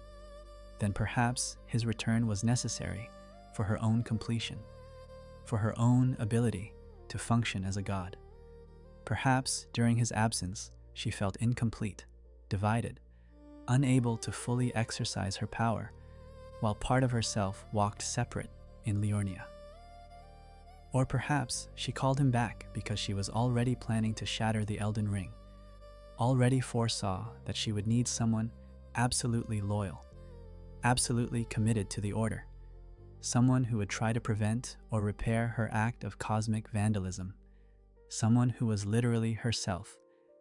then perhaps his return was necessary for her own completion, for her own ability to function as a god. Perhaps during his absence, she felt incomplete, divided, unable to fully exercise her power, while part of herself walked separate in Liurnia. Or perhaps she called him back because she was already planning to shatter the Elden Ring, already foresaw that she would need someone absolutely loyal, absolutely committed to the Order, someone who would try to prevent or repair her act of cosmic vandalism, someone who was literally herself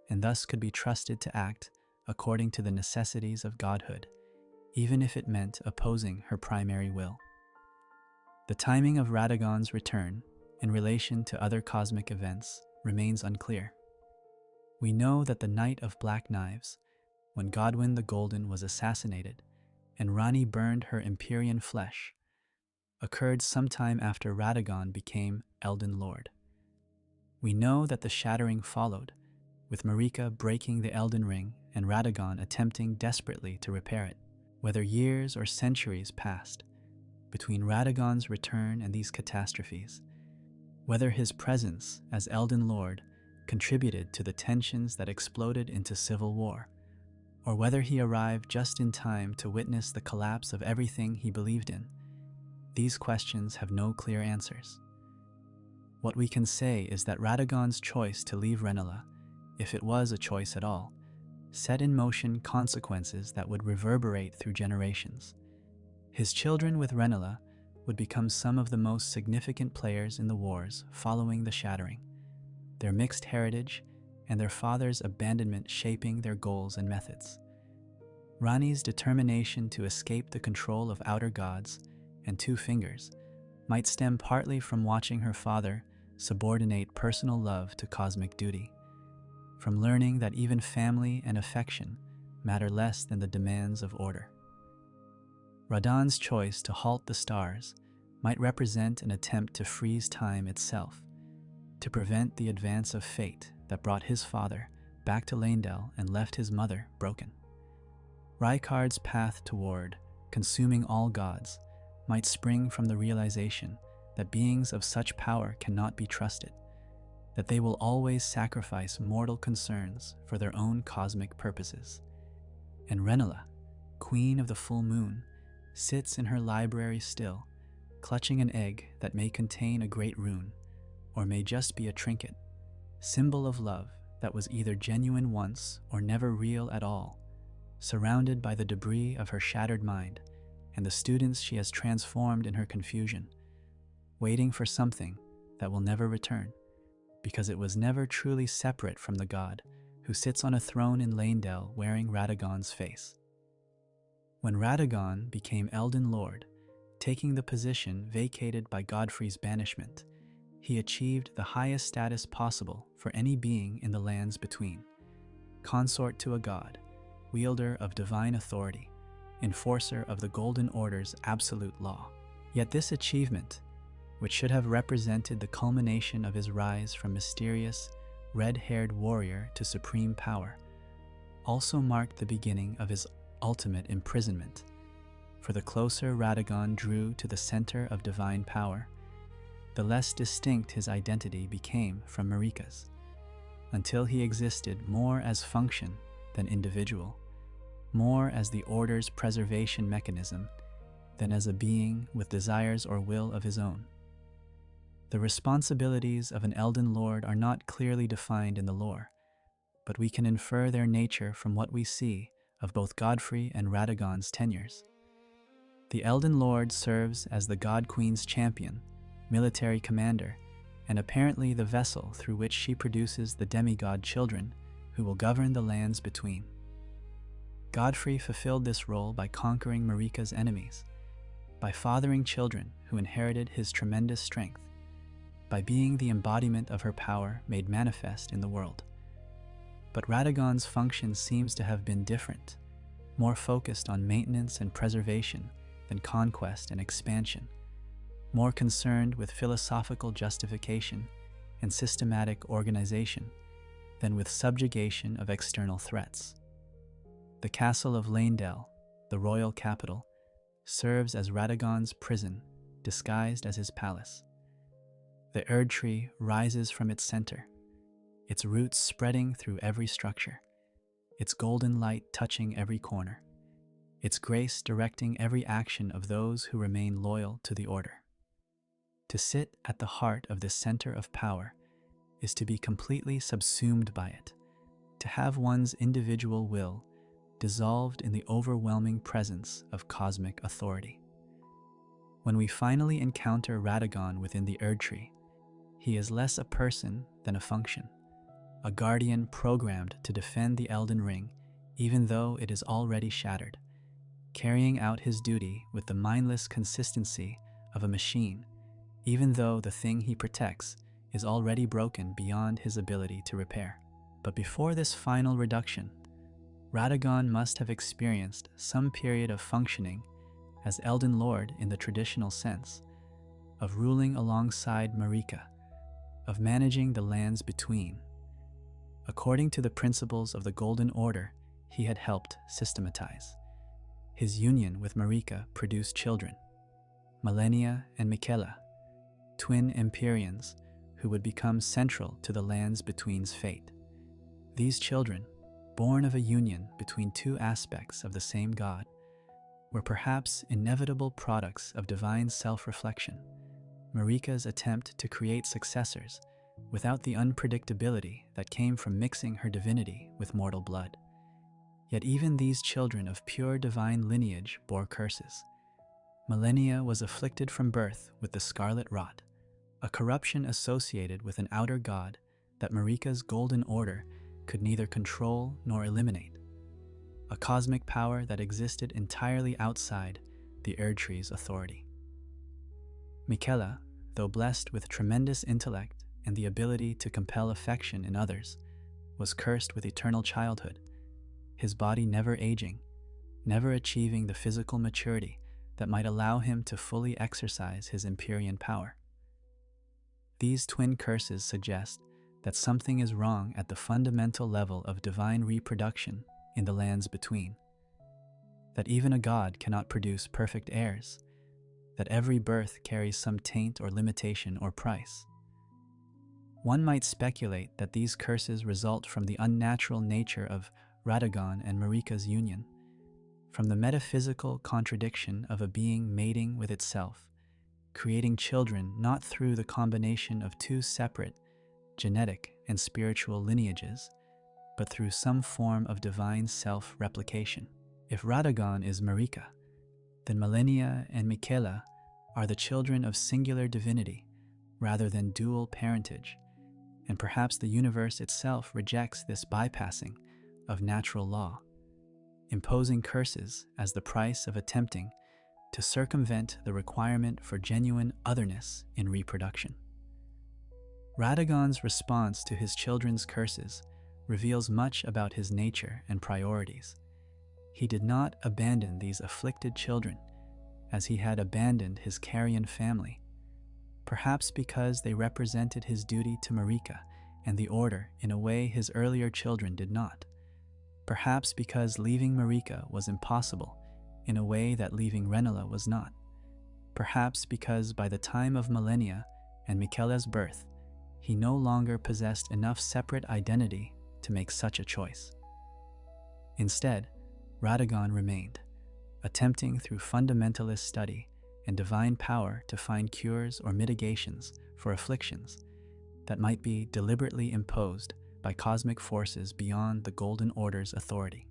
and thus could be trusted to act according to the necessities of godhood, even if it meant opposing her primary will. The timing of Radagon's return in relation to other cosmic events remains unclear. We know that the Night of Black Knives, when Godwyn the Golden was assassinated and Ranni burned her Empyrean flesh, occurred sometime after Radagon became Elden Lord. We know that the shattering followed, with Marika breaking the Elden Ring and Radagon attempting desperately to repair it. Whether years or centuries passed between Radagon's return and these catastrophes, whether his presence as Elden Lord contributed to the tensions that exploded into civil war, or whether he arrived just in time to witness the collapse of everything he believed in, these questions have no clear answers. What we can say is that Radagon's choice to leave Rennala, if it was a choice at all, set in motion consequences that would reverberate through generations. His children with Rennala would become some of the most significant players in the wars following the Shattering, their mixed heritage and their father's abandonment shaping their goals and methods. Ranni's determination to escape the control of outer gods and Two Fingers might stem partly from watching her father subordinate personal love to cosmic duty, from learning that even family and affection matter less than the demands of order. Radahn's choice to halt the stars might represent an attempt to freeze time itself, to prevent the advance of fate that brought his father back to Leyndell and left his mother broken. Rykard's path toward consuming all gods might spring from the realization that beings of such power cannot be trusted, that they will always sacrifice mortal concerns for their own cosmic purposes. And Rennala, Queen of the Full Moon, sits in her library still, clutching an egg that may contain a great rune, or may just be a trinket, symbol of love that was either genuine once or never real at all, surrounded by the debris of her shattered mind and the students she has transformed in her confusion, waiting for something that will never return, because it was never truly separate from the god who sits on a throne in Leyndell wearing Radagon's face. When Radagon became Elden Lord, taking the position vacated by Godfrey's banishment, he achieved the highest status possible for any being in the lands between, consort to a god, wielder of divine authority, enforcer of the Golden Order's absolute law. Yet this achievement, which should have represented the culmination of his rise from mysterious, red-haired warrior to supreme power, also marked the beginning of his ultimate imprisonment. For the closer Radagon drew to the center of divine power, the less distinct his identity became from Marika's, until he existed more as function than individual, more as the Order's preservation mechanism than as a being with desires or will of his own. The responsibilities of an Elden Lord are not clearly defined in the lore, but we can infer their nature from what we see of both Godfrey and Radagon's tenures. The Elden Lord serves as the God Queen's champion, military commander, and apparently the vessel through which she produces the demigod children who will govern the lands between. Godfrey fulfilled this role by conquering Marika's enemies, by fathering children who inherited his tremendous strength, by being the embodiment of her power made manifest in the world. But Radagon's function seems to have been different, more focused on maintenance and preservation than conquest and expansion, more concerned with philosophical justification and systematic organization than with subjugation of external threats. The castle of Leyndell, the royal capital, serves as Radagon's prison disguised as his palace. The Erdtree rises from its center, its roots spreading through every structure, its golden light touching every corner, its grace directing every action of those who remain loyal to the Order. To sit at the heart of this center of power is to be completely subsumed by it, to have one's individual will dissolved in the overwhelming presence of cosmic authority. When we finally encounter Radagon within the Erdtree, he is less a person than a function, a guardian programmed to defend the Elden Ring even though it is already shattered, carrying out his duty with the mindless consistency of a machine, even though the thing he protects is already broken beyond his ability to repair. But before this final reduction, Radagon must have experienced some period of functioning as Elden Lord in the traditional sense, of ruling alongside Marika, of managing the lands between. According to the principles of the Golden Order he had helped systematize, his union with Marika produced children, Malenia and Miquella, twin Empyreans who would become central to the lands between's fate. These children, born of a union between two aspects of the same God, were perhaps inevitable products of divine self-reflection, Marika's attempt to create successors without the unpredictability that came from mixing her divinity with mortal blood. Yet even these children of pure divine lineage bore curses. Malenia was afflicted from birth with the scarlet rot, a corruption associated with an outer god that Marika's Golden Order could neither control nor eliminate, a cosmic power that existed entirely outside the Erdtree's authority. Miquella, though blessed with tremendous intellect and the ability to compel affection in others, was cursed with eternal childhood, his body never aging, never achieving the physical maturity that might allow him to fully exercise his Empyrean power. These twin curses suggest that something is wrong at the fundamental level of divine reproduction in the lands between, that even a god cannot produce perfect heirs, that every birth carries some taint or limitation or price. One might speculate that these curses result from the unnatural nature of Radagon and Marika's union, from the metaphysical contradiction of a being mating with itself, creating children not through the combination of two separate genetic and spiritual lineages, but through some form of divine self-replication. If Radagon is Marika, then Malenia and Miquella are the children of singular divinity rather than dual parentage, and perhaps the universe itself rejects this bypassing of natural law, imposing curses as the price of attempting to circumvent the requirement for genuine otherness in reproduction. Radagon's response to his children's curses reveals much about his nature and priorities. He did not abandon these afflicted children as he had abandoned his Carian family, perhaps because they represented his duty to Marika and the Order in a way his earlier children did not, perhaps because leaving Marika was impossible in a way that leaving Rennala was not, perhaps because by the time of Malenia and Miquella's birth, he no longer possessed enough separate identity to make such a choice. Instead, Radagon remained, attempting through fundamentalist study and divine power to find cures or mitigations for afflictions that might be deliberately imposed by cosmic forces beyond the Golden Order's authority.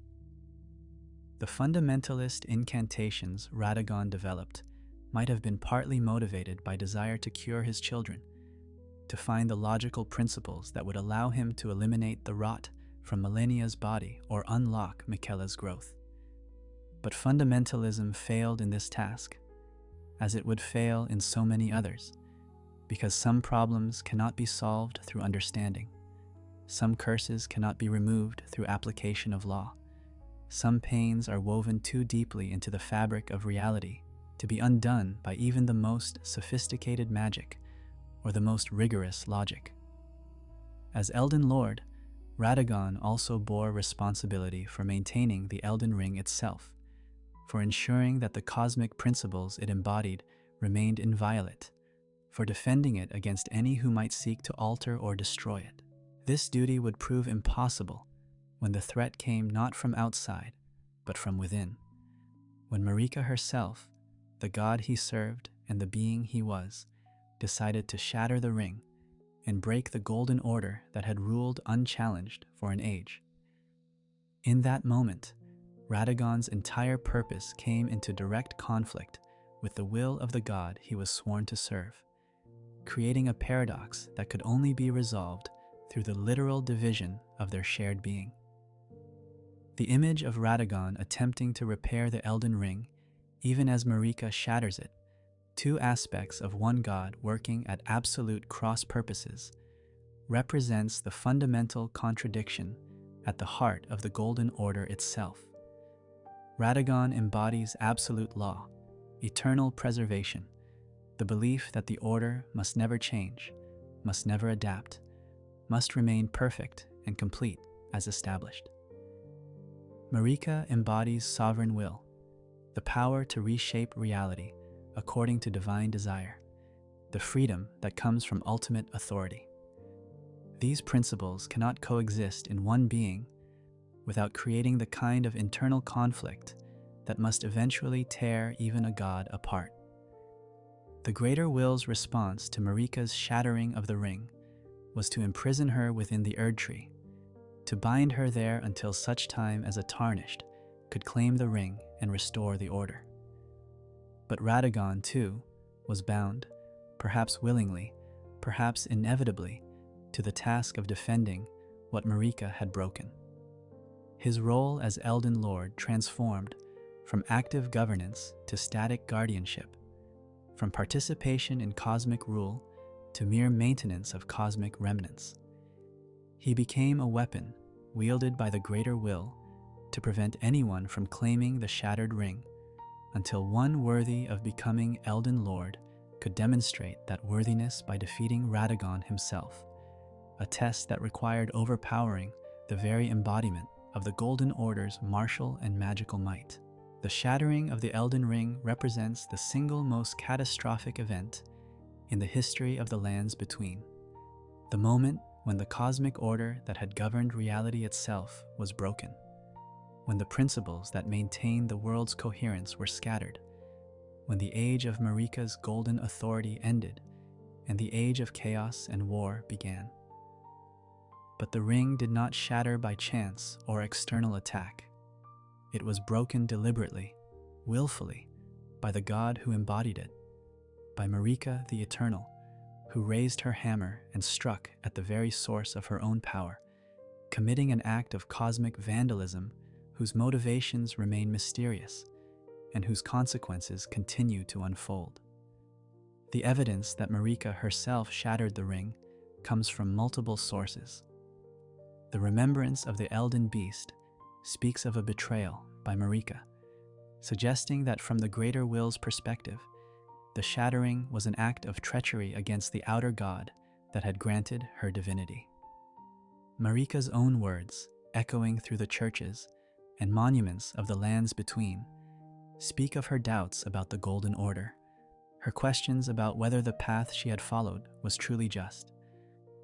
The fundamentalist incantations Radagon developed might have been partly motivated by desire to cure his children, to find the logical principles that would allow him to eliminate the rot from Malenia's body or unlock Miquella's growth. But fundamentalism failed in this task, as it would fail in so many others, because some problems cannot be solved through understanding, some curses cannot be removed through application of law, some pains are woven too deeply into the fabric of reality to be undone by even the most sophisticated magic or the most rigorous logic. As Elden Lord, Radagon also bore responsibility for maintaining the Elden Ring itself, for ensuring that the cosmic principles it embodied remained inviolate, for defending it against any who might seek to alter or destroy it. This duty would prove impossible when the threat came not from outside, but from within. When Marika herself, the god he served and the being he was, decided to shatter the ring and break the Golden Order that had ruled unchallenged for an age. In that moment, Radagon's entire purpose came into direct conflict with the will of the god he was sworn to serve, creating a paradox that could only be resolved through the literal division of their shared being. The image of Radagon attempting to repair the Elden Ring, even as Marika shatters it, two aspects of one god working at absolute cross-purposes, represents the fundamental contradiction at the heart of the Golden Order itself. Radagon embodies absolute law, eternal preservation, the belief that the Order must never change, must never adapt, must remain perfect and complete as established. Marika embodies sovereign will, the power to reshape reality according to divine desire, the freedom that comes from ultimate authority. These principles cannot coexist in one being without creating the kind of internal conflict that must eventually tear even a god apart. The Greater Will's response to Marika's shattering of the ring was to imprison her within the Erdtree, to bind her there until such time as a Tarnished could claim the ring and restore the order. But Radagon, too, was bound, perhaps willingly, perhaps inevitably, to the task of defending what Marika had broken. His role as Elden Lord transformed from active governance to static guardianship, from participation in cosmic rule to mere maintenance of cosmic remnants. He became a weapon wielded by the Greater Will to prevent anyone from claiming the shattered ring until one worthy of becoming Elden Lord could demonstrate that worthiness by defeating Radagon himself, a test that required overpowering the very embodiment of the Golden Order's martial and magical might. The shattering of the Elden Ring represents the single most catastrophic event in the history of the lands between, the moment when the cosmic order that had governed reality itself was broken, when the principles that maintained the world's coherence were scattered, when the age of Marika's golden authority ended and the age of chaos and war began. But the ring did not shatter by chance or external attack. It was broken deliberately, willfully, by the God who embodied it, by Marika the Eternal, who raised her hammer and struck at the very source of her own power, committing an act of cosmic vandalism whose motivations remain mysterious and whose consequences continue to unfold. The evidence that Marika herself shattered the ring comes from multiple sources. The remembrance of the Elden Beast speaks of a betrayal by Marika, suggesting that from the Greater Will's perspective, the shattering was an act of treachery against the outer god that had granted her divinity. Marika's own words, echoing through the churches and monuments of the lands between, speak of her doubts about the Golden Order, her questions about whether the path she had followed was truly just,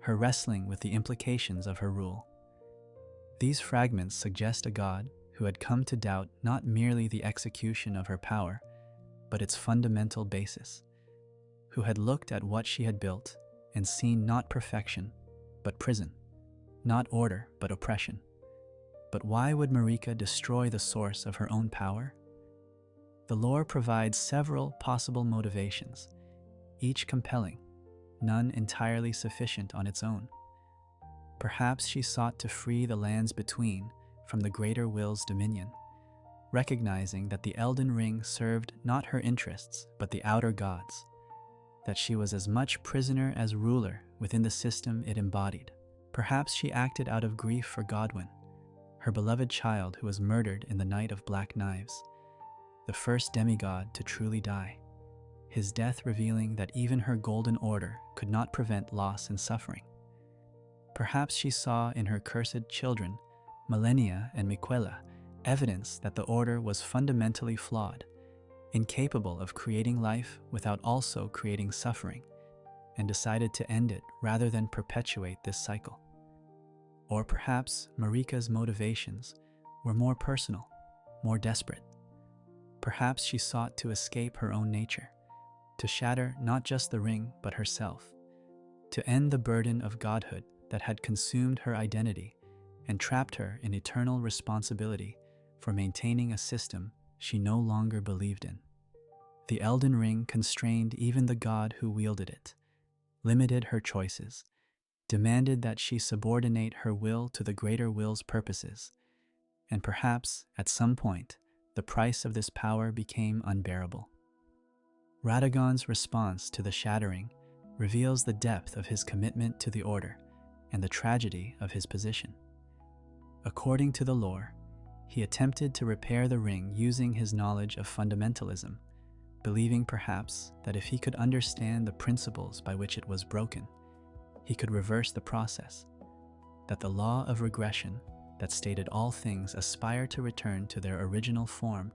her wrestling with the implications of her rule. These fragments suggest a god who had come to doubt not merely the execution of her power, but its fundamental basis, who had looked at what she had built and seen not perfection, but prison, not order, but oppression. But why would Marika destroy the source of her own power? The lore provides several possible motivations, each compelling, none entirely sufficient on its own. Perhaps she sought to free the lands between from the Greater Will's dominion, recognizing that the Elden Ring served not her interests but the outer gods, that she was as much prisoner as ruler within the system it embodied. Perhaps she acted out of grief for Godwyn, her beloved child who was murdered in the Night of Black Knives, the first demigod to truly die, his death revealing that even her Golden Order could not prevent loss and suffering. Perhaps she saw in her cursed children, Malenia and Miquella, evidence that the order was fundamentally flawed, incapable of creating life without also creating suffering, and decided to end it rather than perpetuate this cycle. Or perhaps Marika's motivations were more personal, more desperate. Perhaps she sought to escape her own nature, to shatter not just the ring but herself, to end the burden of godhood that had consumed her identity and trapped her in eternal responsibility for maintaining a system she no longer believed in. The Elden Ring constrained even the god who wielded it, limited her choices, demanded that she subordinate her will to the Greater Will's purposes, and perhaps, at some point, the price of this power became unbearable. Radagon's response to the shattering reveals the depth of his commitment to the Order and the tragedy of his position. According to the lore, he attempted to repair the ring using his knowledge of fundamentalism, believing perhaps that if he could understand the principles by which it was broken, he could reverse the process, that the law of regression that stated all things aspire to return to their original form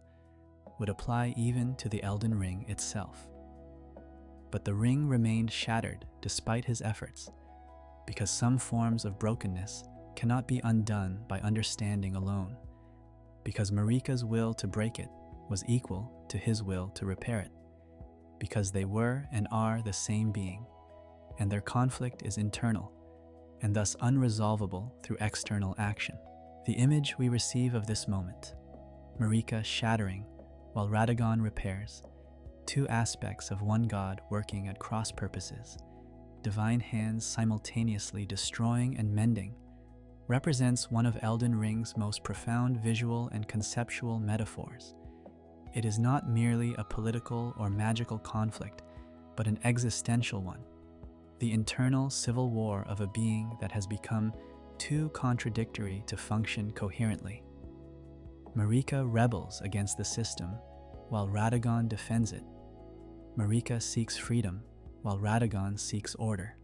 would apply even to the Elden Ring itself. But the ring remained shattered despite his efforts, because some forms of brokenness cannot be undone by understanding alone, because Marika's will to break it was equal to his will to repair it. because they were and are the same being, and their conflict is internal, and thus unresolvable through external action. The image we receive of this moment, Marika shattering while Radagon repairs, two aspects of one God working at cross purposes, divine hands simultaneously destroying and mending, represents one of Elden Ring's most profound visual and conceptual metaphors. It is not merely a political or magical conflict, but an existential one, the internal civil war of a being that has become too contradictory to function coherently. Marika rebels against the system, while Radagon defends it. Marika seeks freedom, while Radagon seeks order.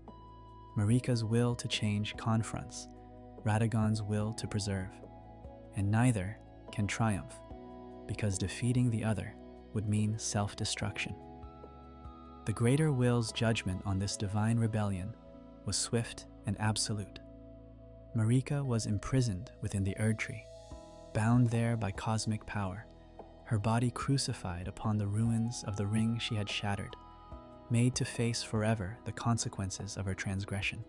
Marika's will to change confronts Radagon's will to preserve, and neither can triumph, because defeating the other would mean self-destruction. The greater will's judgment on this divine rebellion was swift and absolute. Marika was imprisoned within the Erdtree, bound there by cosmic power, her body crucified upon the ruins of the ring she had shattered, made to face forever the consequences of her transgression.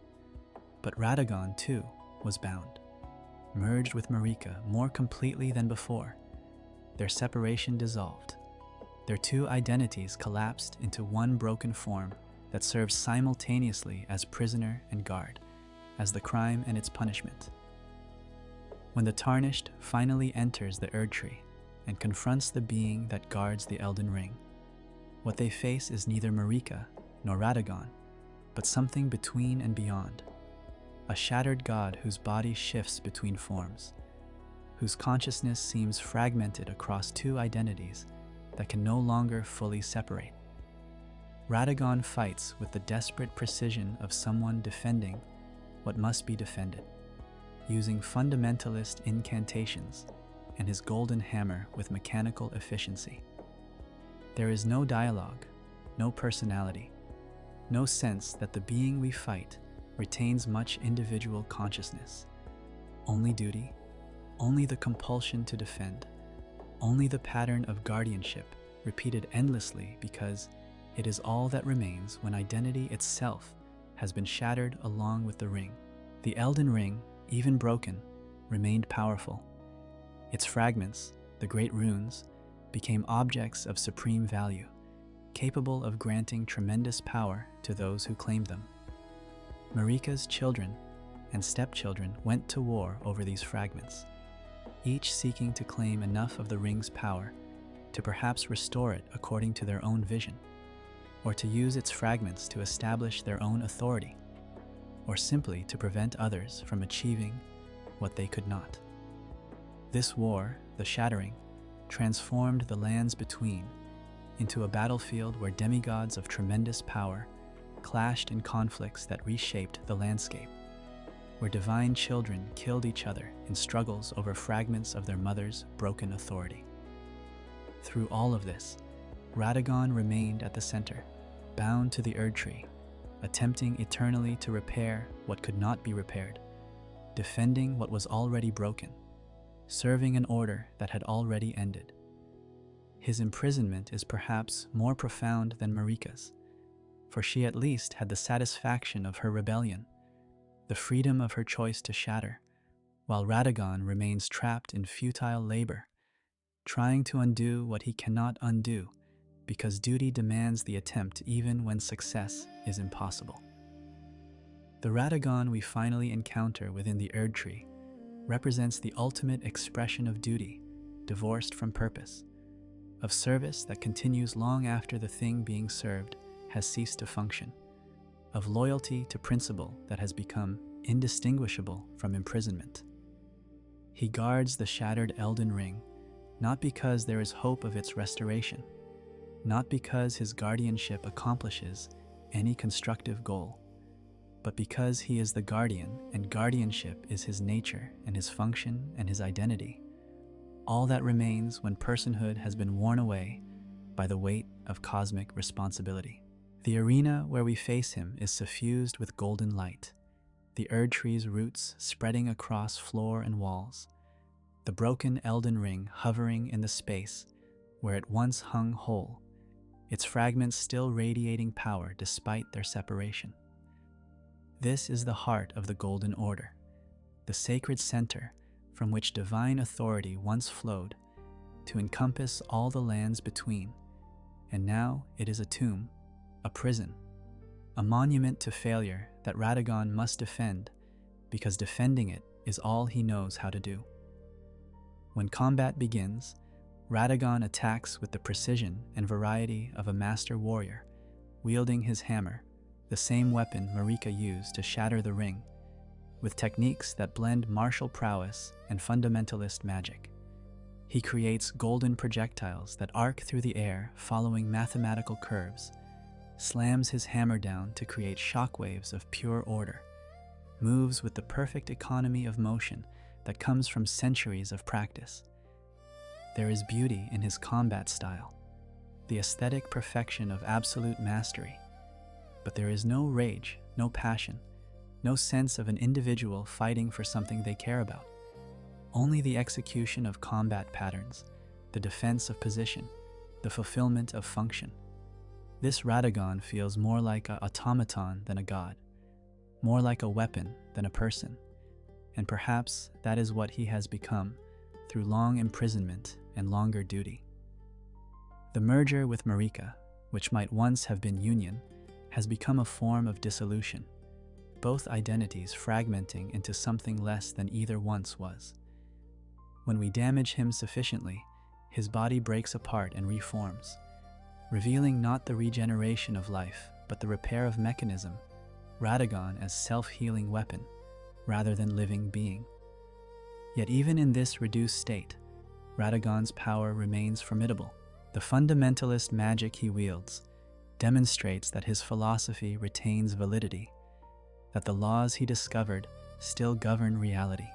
But Radagon, too, was bound, merged with Marika more completely than before. Their separation dissolved. Their two identities collapsed into one broken form that serves simultaneously as prisoner and guard, as the crime and its punishment. When the Tarnished finally enters the Erdtree and confronts the being that guards the Elden Ring, what they face is neither Marika nor Radagon, but something between and beyond. A shattered god whose body shifts between forms, whose consciousness seems fragmented across two identities that can no longer fully separate. Radagon fights with the desperate precision of someone defending what must be defended, using fundamentalist incantations and his golden hammer with mechanical efficiency. There is no dialogue, no personality, no sense that the being we fight retains much individual consciousness. Only duty, only the compulsion to defend, only the pattern of guardianship repeated endlessly because it is all that remains when identity itself has been shattered along with the ring. The Elden Ring, even broken, remained powerful. Its fragments, the great runes, became objects of supreme value, capable of granting tremendous power to those who claimed them. Marika's children and stepchildren went to war over these fragments, each seeking to claim enough of the ring's power to perhaps restore it according to their own vision, or to use its fragments to establish their own authority, or simply to prevent others from achieving what they could not. This war, the Shattering, transformed the lands between into a battlefield where demigods of tremendous power clashed in conflicts that reshaped the landscape, where divine children killed each other in struggles over fragments of their mother's broken authority. Through all of this, Radagon remained at the center, bound to the Erdtree, attempting eternally to repair what could not be repaired, defending what was already broken, serving an order that had already ended. His imprisonment is perhaps more profound than Marika's, for she at least had the satisfaction of her rebellion, the freedom of her choice to shatter, while Radagon remains trapped in futile labor, trying to undo what he cannot undo because duty demands the attempt even when success is impossible. The Radagon we finally encounter within the Erdtree represents the ultimate expression of duty, divorced from purpose, of service that continues long after the thing being served has ceased to function, of loyalty to principle that has become indistinguishable from imprisonment. He guards the shattered Elden Ring, not because there is hope of its restoration, not because his guardianship accomplishes any constructive goal, but because he is the guardian and guardianship is his nature and his function and his identity. All that remains when personhood has been worn away by the weight of cosmic responsibility. The arena where we face him is suffused with golden light, the Erdtree's roots spreading across floor and walls, the broken Elden Ring hovering in the space where it once hung whole, its fragments still radiating power despite their separation. This is the heart of the Golden Order, the sacred center from which divine authority once flowed to encompass all the lands between, and now it is a tomb, a prison, a monument to failure that Radagon must defend because defending it is all he knows how to do. When combat begins, Radagon attacks with the precision and variety of a master warrior, wielding his hammer, the same weapon Marika used to shatter the ring, with techniques that blend martial prowess and fundamentalist magic. He creates golden projectiles that arc through the air following mathematical curves, slams his hammer down to create shockwaves of pure order, moves with the perfect economy of motion that comes from centuries of practice. There is beauty in his combat style, the aesthetic perfection of absolute mastery, but there is no rage, no passion, no sense of an individual fighting for something they care about. Only the execution of combat patterns, the defense of position, the fulfillment of function. This Radagon feels more like an automaton than a god, more like a weapon than a person, and perhaps that is what he has become through long imprisonment and longer duty. The merger with Marika, which might once have been union, has become a form of dissolution, both identities fragmenting into something less than either once was. When we damage him sufficiently, his body breaks apart and reforms, revealing not the regeneration of life, but the repair of mechanism, Radagon as self-healing weapon, rather than living being. Yet even in this reduced state, Radagon's power remains formidable. The fundamentalist magic he wields demonstrates that his philosophy retains validity, that the laws he discovered still govern reality,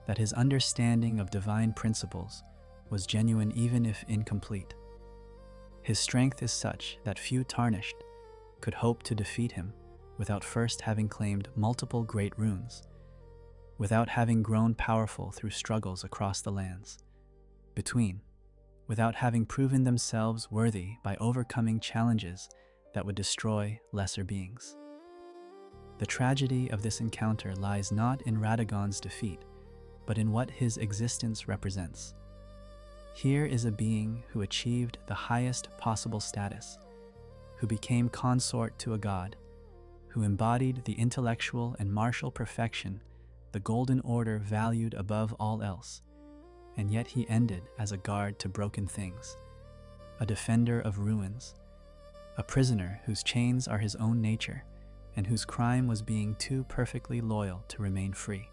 that his understanding of divine principles was genuine even if incomplete. His strength is such that few tarnished could hope to defeat him without first having claimed multiple great runes, without having grown powerful through struggles across the lands between, without having proven themselves worthy by overcoming challenges that would destroy lesser beings. The tragedy of this encounter lies not in Radagon's defeat, but in what his existence represents. Here is a being who achieved the highest possible status, who became consort to a god, who embodied the intellectual and martial perfection the Golden Order valued above all else, and yet he ended as a guard to broken things, a defender of ruins, a prisoner whose chains are his own nature, and whose crime was being too perfectly loyal to remain free.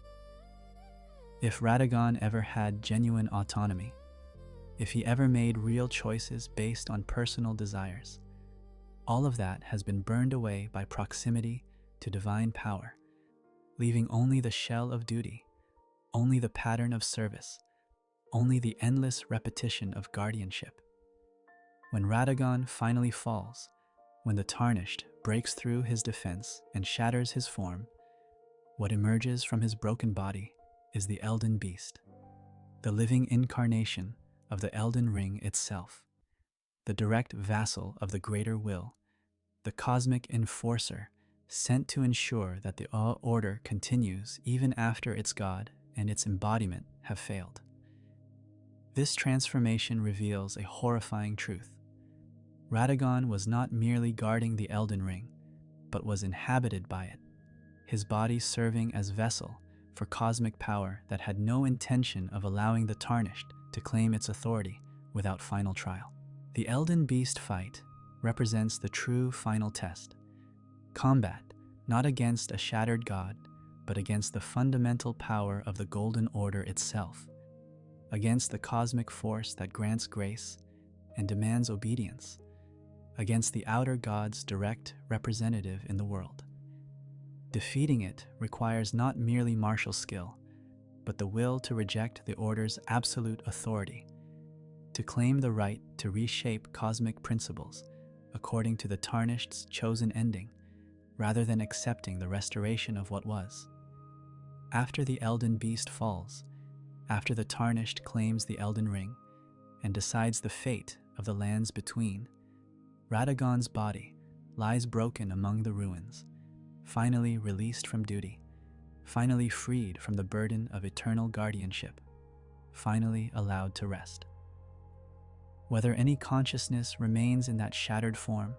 If Radagon ever had genuine autonomy, if he ever made real choices based on personal desires, all of that has been burned away by proximity to divine power, leaving only the shell of duty, only the pattern of service, only the endless repetition of guardianship. When Radagon finally falls, when the Tarnished breaks through his defense and shatters his form, what emerges from his broken body is the Elden Beast, the living incarnation of the Elden Ring itself, the direct vassal of the greater will, the cosmic enforcer sent to ensure that the order continues even after its god and its embodiment have failed. This transformation reveals a horrifying truth. Radagon was not merely guarding the Elden Ring, but was inhabited by it, his body serving as vessel for cosmic power that had no intention of allowing the Tarnished to claim its authority without final trial. The Elden Beast fight represents the true final test. Combat, not against a shattered god, but against the fundamental power of the Golden Order itself, against the cosmic force that grants grace and demands obedience, against the outer god's direct representative in the world. Defeating it requires not merely martial skill, but the will to reject the Order's absolute authority, to claim the right to reshape cosmic principles according to the Tarnished's chosen ending, rather than accepting the restoration of what was. After the Elden Beast falls, after the Tarnished claims the Elden Ring and decides the fate of the lands between, Radagon's body lies broken among the ruins, finally released from duty, finally freed from the burden of eternal guardianship, finally allowed to rest. Whether any consciousness remains in that shattered form,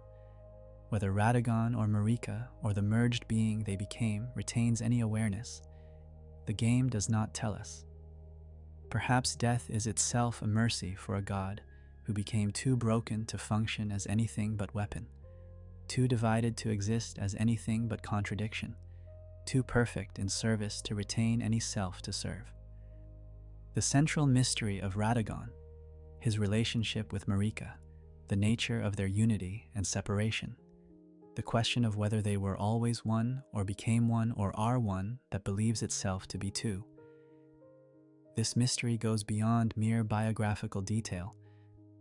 whether Radagon or Marika or the merged being they became retains any awareness, the game does not tell us. Perhaps death is itself a mercy for a god who became too broken to function as anything but weapon, too divided to exist as anything but contradiction, too perfect in service to retain any self to serve. The central mystery of Radagon, his relationship with Marika, the nature of their unity and separation, the question of whether they were always one or became one or are one that believes itself to be two. This mystery goes beyond mere biographical detail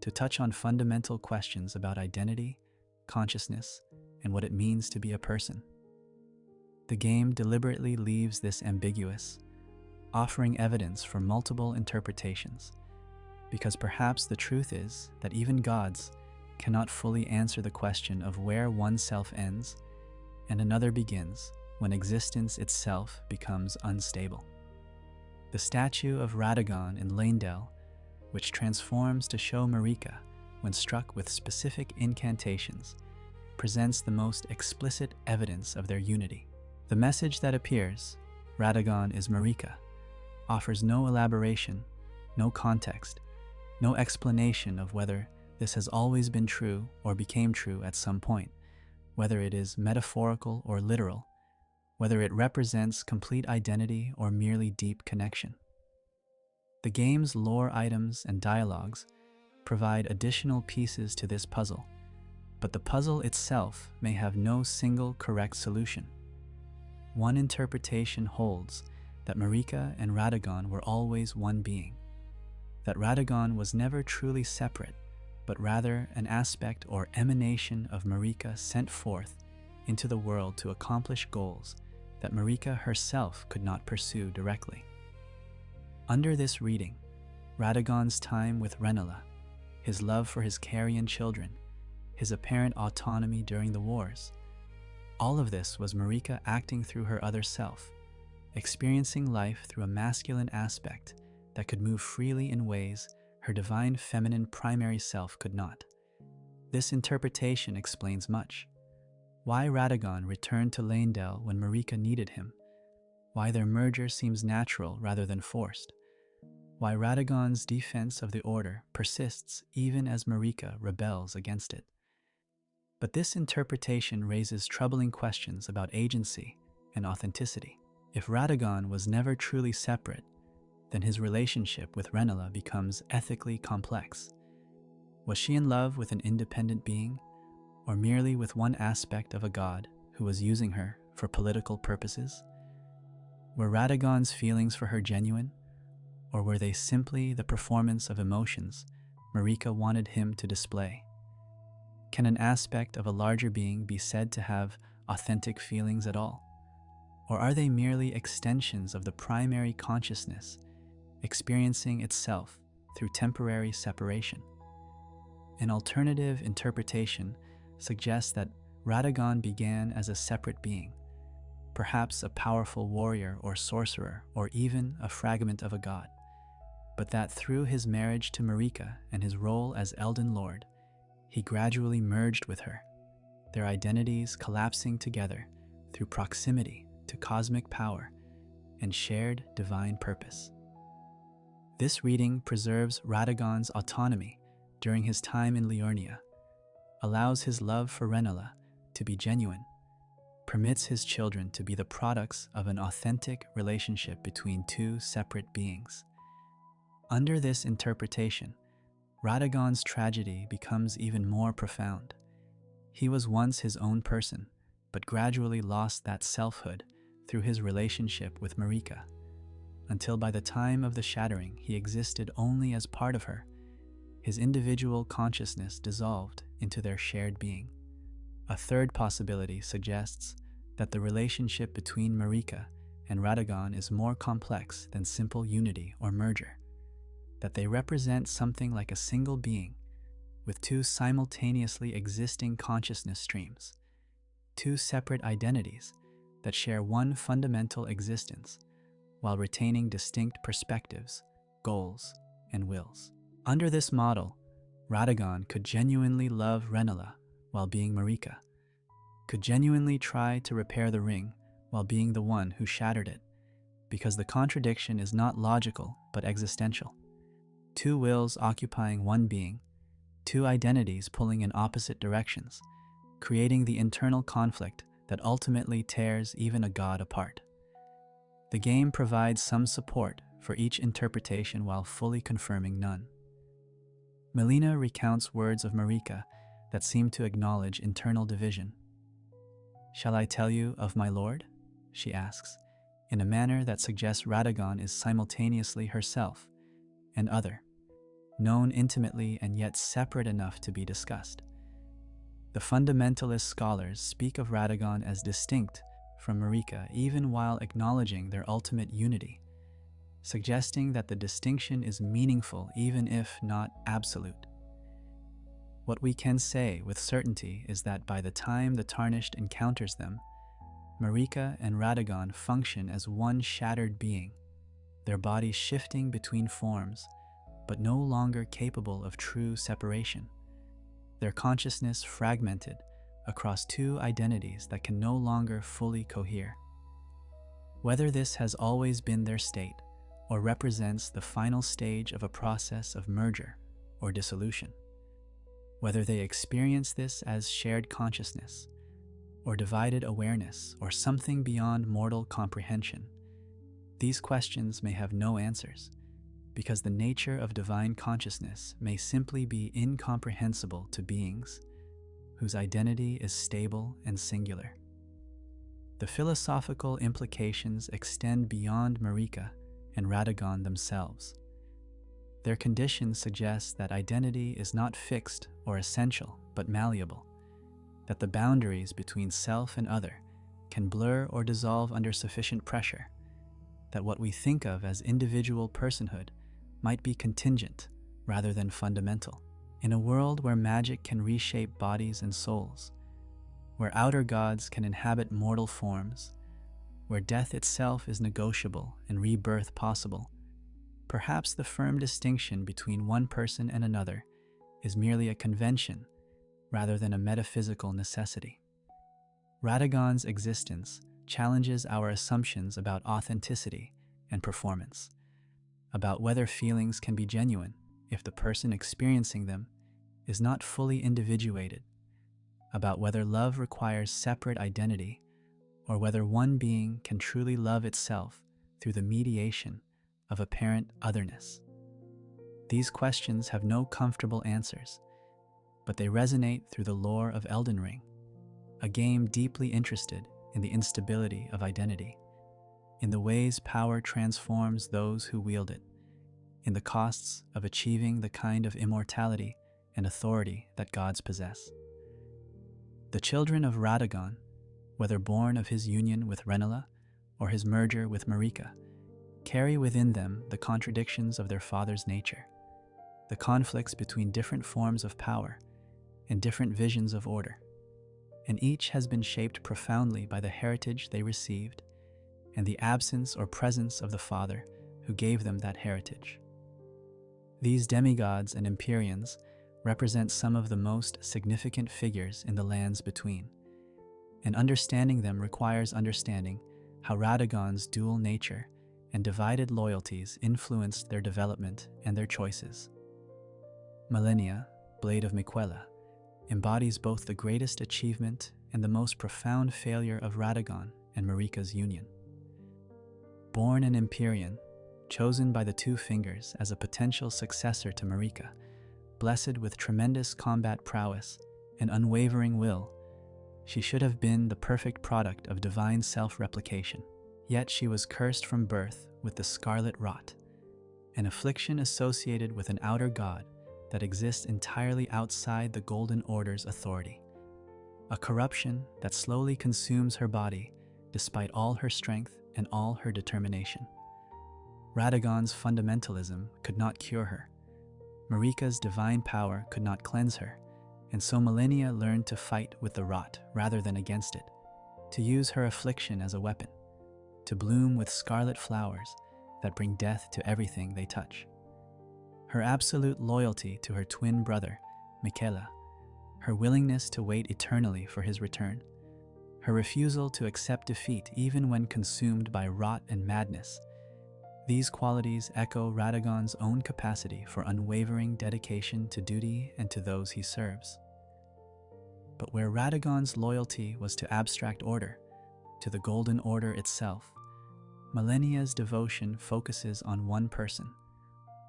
to touch on fundamental questions about identity, consciousness, and what it means to be a person. The game deliberately leaves this ambiguous, offering evidence for multiple interpretations, because perhaps the truth is that even gods cannot fully answer the question of where one self ends and another begins when existence itself becomes unstable. The statue of Radagon in Leyndell, which transforms to show Marika when struck with specific incantations, presents the most explicit evidence of their unity. The message that appears, Radagon is Marika, offers no elaboration, no context, no explanation of whether this has always been true or became true at some point, whether it is metaphorical or literal, whether it represents complete identity or merely deep connection. The game's lore items and dialogues provide additional pieces to this puzzle, but the puzzle itself may have no single correct solution. One interpretation holds that Marika and Radagon were always one being, that Radagon was never truly separate, but rather an aspect or emanation of Marika sent forth into the world to accomplish goals that Marika herself could not pursue directly. Under this reading, Radagon's time with Rennala, his love for his Carian children, his apparent autonomy during the wars, all of this was Marika acting through her other self, experiencing life through a masculine aspect that could move freely in ways her divine feminine primary self could not. This interpretation explains much. Why Radagon returned to Leyndell when Marika needed him, why their merger seems natural rather than forced, why Radagon's defense of the Order persists even as Marika rebels against it. But this interpretation raises troubling questions about agency and authenticity. If Radagon was never truly separate, then his relationship with Rennala becomes ethically complex. Was she in love with an independent being, or merely with one aspect of a god who was using her for political purposes? Were Radagon's feelings for her genuine, or were they simply the performance of emotions Marika wanted him to display? Can an aspect of a larger being be said to have authentic feelings at all? Or are they merely extensions of the primary consciousness, experiencing itself through temporary separation? An alternative interpretation suggests that Radagon began as a separate being, perhaps a powerful warrior or sorcerer, or even a fragment of a god, but that through his marriage to Marika and his role as Elden Lord, he gradually merged with her, their identities collapsing together through proximity to cosmic power and shared divine purpose. This reading preserves Radagon's autonomy during his time in Liurnia, allows his love for Rennala to be genuine, permits his children to be the products of an authentic relationship between two separate beings. Under this interpretation, Radagon's tragedy becomes even more profound. He was once his own person, but gradually lost that selfhood through his relationship with Marika, until by the time of the shattering he existed only as part of her. His individual consciousness dissolved into their shared being. A third possibility suggests that the relationship between Marika and Radagon is more complex than simple unity or merger, that they represent something like a single being with two simultaneously existing consciousness streams, two separate identities that share one fundamental existence while retaining distinct perspectives, goals, and wills. Under this model, Radagon could genuinely love Rennala while being Marika, could genuinely try to repair the ring while being the one who shattered it, because the contradiction is not logical but existential. Two wills occupying one being, two identities pulling in opposite directions, creating the internal conflict that ultimately tears even a god apart. The game provides some support for each interpretation while fully confirming none. Malenia recounts words of Marika that seem to acknowledge internal division. "Shall I tell you of my lord?" she asks, in a manner that suggests Radagon is simultaneously herself and other, known intimately and yet separate enough to be discussed. The fundamentalist scholars speak of Radagon as distinct from Marika even while acknowledging their ultimate unity, suggesting that the distinction is meaningful even if not absolute. What we can say with certainty is that by the time the Tarnished encounters them, Marika and Radagon function as one shattered being, their bodies shifting between forms, but no longer capable of true separation, their consciousness fragmented across two identities that can no longer fully cohere. Whether this has always been their state, or represents the final stage of a process of merger or dissolution, whether they experience this as shared consciousness, or divided awareness, or something beyond mortal comprehension, these questions may have no answers, because the nature of divine consciousness may simply be incomprehensible to beings whose identity is stable and singular. The philosophical implications extend beyond Marika and Radagon themselves. Their condition suggests that identity is not fixed or essential, but malleable, that the boundaries between self and other can blur or dissolve under sufficient pressure, that what we think of as individual personhood might be contingent rather than fundamental. In a world where magic can reshape bodies and souls, where outer gods can inhabit mortal forms, where death itself is negotiable and rebirth possible, perhaps the firm distinction between one person and another is merely a convention rather than a metaphysical necessity. Radagon's existence challenges our assumptions about authenticity and performance, about whether feelings can be genuine if the person experiencing them is not fully individuated, about whether love requires separate identity, or whether one being can truly love itself through the mediation of apparent otherness. These questions have no comfortable answers, but they resonate through the lore of Elden Ring, a game deeply interested in the instability of identity, in the ways power transforms those who wield it, in the costs of achieving the kind of immortality and authority that gods possess. The children of Radagon, whether born of his union with Rennala or his merger with Marika, carry within them the contradictions of their father's nature, the conflicts between different forms of power and different visions of order, and each has been shaped profoundly by the heritage they received and the absence or presence of the father who gave them that heritage. These demigods and Empyreans represent some of the most significant figures in the lands between, and understanding them requires understanding how Radagon's dual nature and divided loyalties influenced their development and their choices. Malenia, Blade of Miquella, embodies both the greatest achievement and the most profound failure of Radagon and Marika's union. Born an Empyrean, chosen by the Two Fingers as a potential successor to Marika, blessed with tremendous combat prowess and unwavering will, she should have been the perfect product of divine self-replication. Yet she was cursed from birth with the Scarlet Rot, an affliction associated with an outer god that exists entirely outside the Golden Order's authority, a corruption that slowly consumes her body despite all her strength and all her determination. Radagon's fundamentalism could not cure her, Marika's divine power could not cleanse her, and so Malenia learned to fight with the rot rather than against it, to use her affliction as a weapon, to bloom with scarlet flowers that bring death to everything they touch. Her absolute loyalty to her twin brother, Miquella, her willingness to wait eternally for his return, her refusal to accept defeat even when consumed by rot and madness, these qualities echo Radagon's own capacity for unwavering dedication to duty and to those he serves. But where Radagon's loyalty was to abstract order, to the Golden Order itself, Malenia's devotion focuses on one person,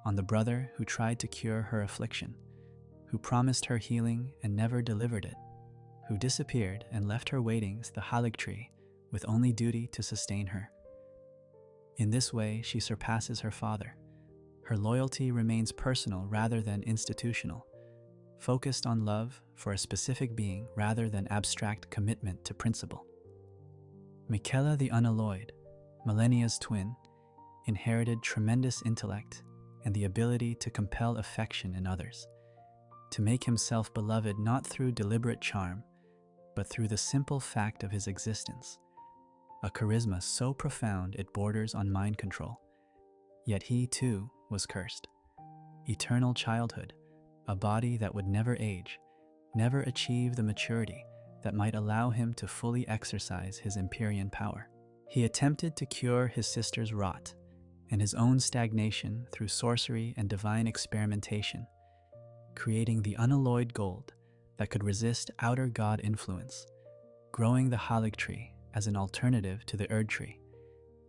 on the brother who tried to cure her affliction, who promised her healing and never delivered it, who disappeared and left her waiting the Erdtree with only duty to sustain her. In this way, she surpasses her father. Her loyalty remains personal rather than institutional, focused on love for a specific being rather than abstract commitment to principle. Miquella the Unalloyed, Malenia's twin, inherited tremendous intellect and the ability to compel affection in others, to make himself beloved not through deliberate charm, but through the simple fact of his existence, a charisma so profound it borders on mind control. Yet he, too, was cursed. Eternal childhood, a body that would never age, never achieve the maturity that might allow him to fully exercise his Empyrean power. He attempted to cure his sister's rot and his own stagnation through sorcery and divine experimentation, creating the unalloyed gold that could resist outer god influence, growing the Erdtree as an alternative to the Erdtree,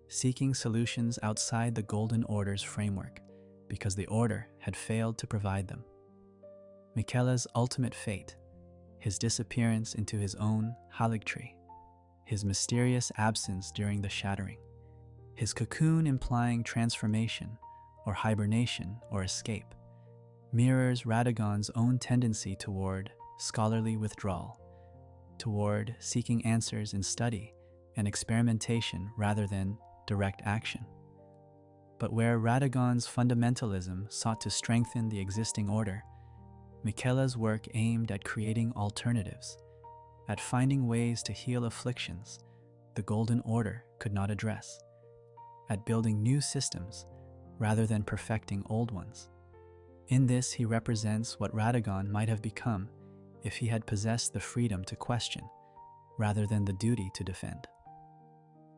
seeking solutions outside the Golden Order's framework because the Order had failed to provide them. Miquella's ultimate fate, his disappearance into his own Erdtree, his mysterious absence during the shattering, his cocoon implying transformation or hibernation or escape, mirrors Radagon's own tendency toward scholarly withdrawal, toward seeking answers in study and experimentation rather than direct action. But where Radagon's fundamentalism sought to strengthen the existing order, Miquella's work aimed at creating alternatives, at finding ways to heal afflictions the Golden Order could not address, at building new systems rather than perfecting old ones. In this, he represents what Radagon might have become if he had possessed the freedom to question, rather than the duty to defend.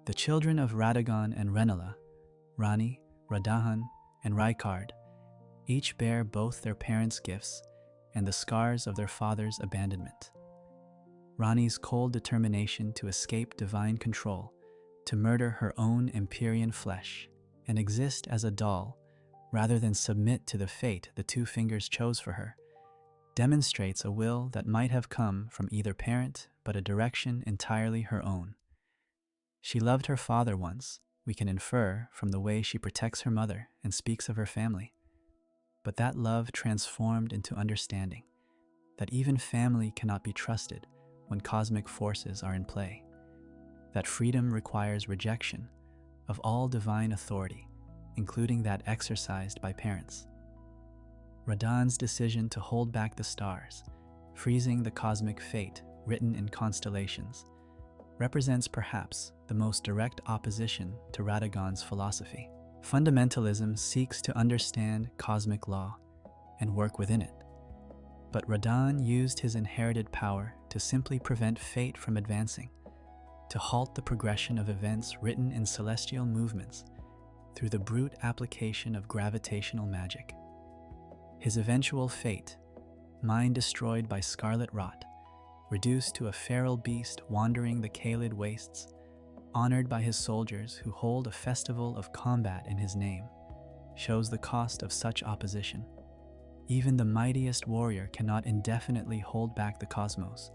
The children of Radagon and Rennala, Ranni, Radahn, and Rykard, each bear both their parents' gifts and the scars of their father's abandonment. Ranni's cold determination to escape divine control, to murder her own Empyrean flesh, and exist as a doll, rather than submit to the fate the Two Fingers chose for her, demonstrates a will that might have come from either parent, but a direction entirely her own. She loved her father once, we can infer from the way she protects her mother and speaks of her family. But that love transformed into understanding, that even family cannot be trusted when cosmic forces are in play, that freedom requires rejection of all divine authority, including that exercised by parents. Radahn's decision to hold back the stars, freezing the cosmic fate written in constellations, represents perhaps the most direct opposition to Radagon's philosophy. Fundamentalism seeks to understand cosmic law and work within it, but Radahn used his inherited power to simply prevent fate from advancing, to halt the progression of events written in celestial movements through the brute application of gravitational magic. His eventual fate, mind destroyed by scarlet rot, reduced to a feral beast wandering the Kaled wastes, honored by his soldiers who hold a festival of combat in his name, shows the cost of such opposition. Even the mightiest warrior cannot indefinitely hold back the cosmos,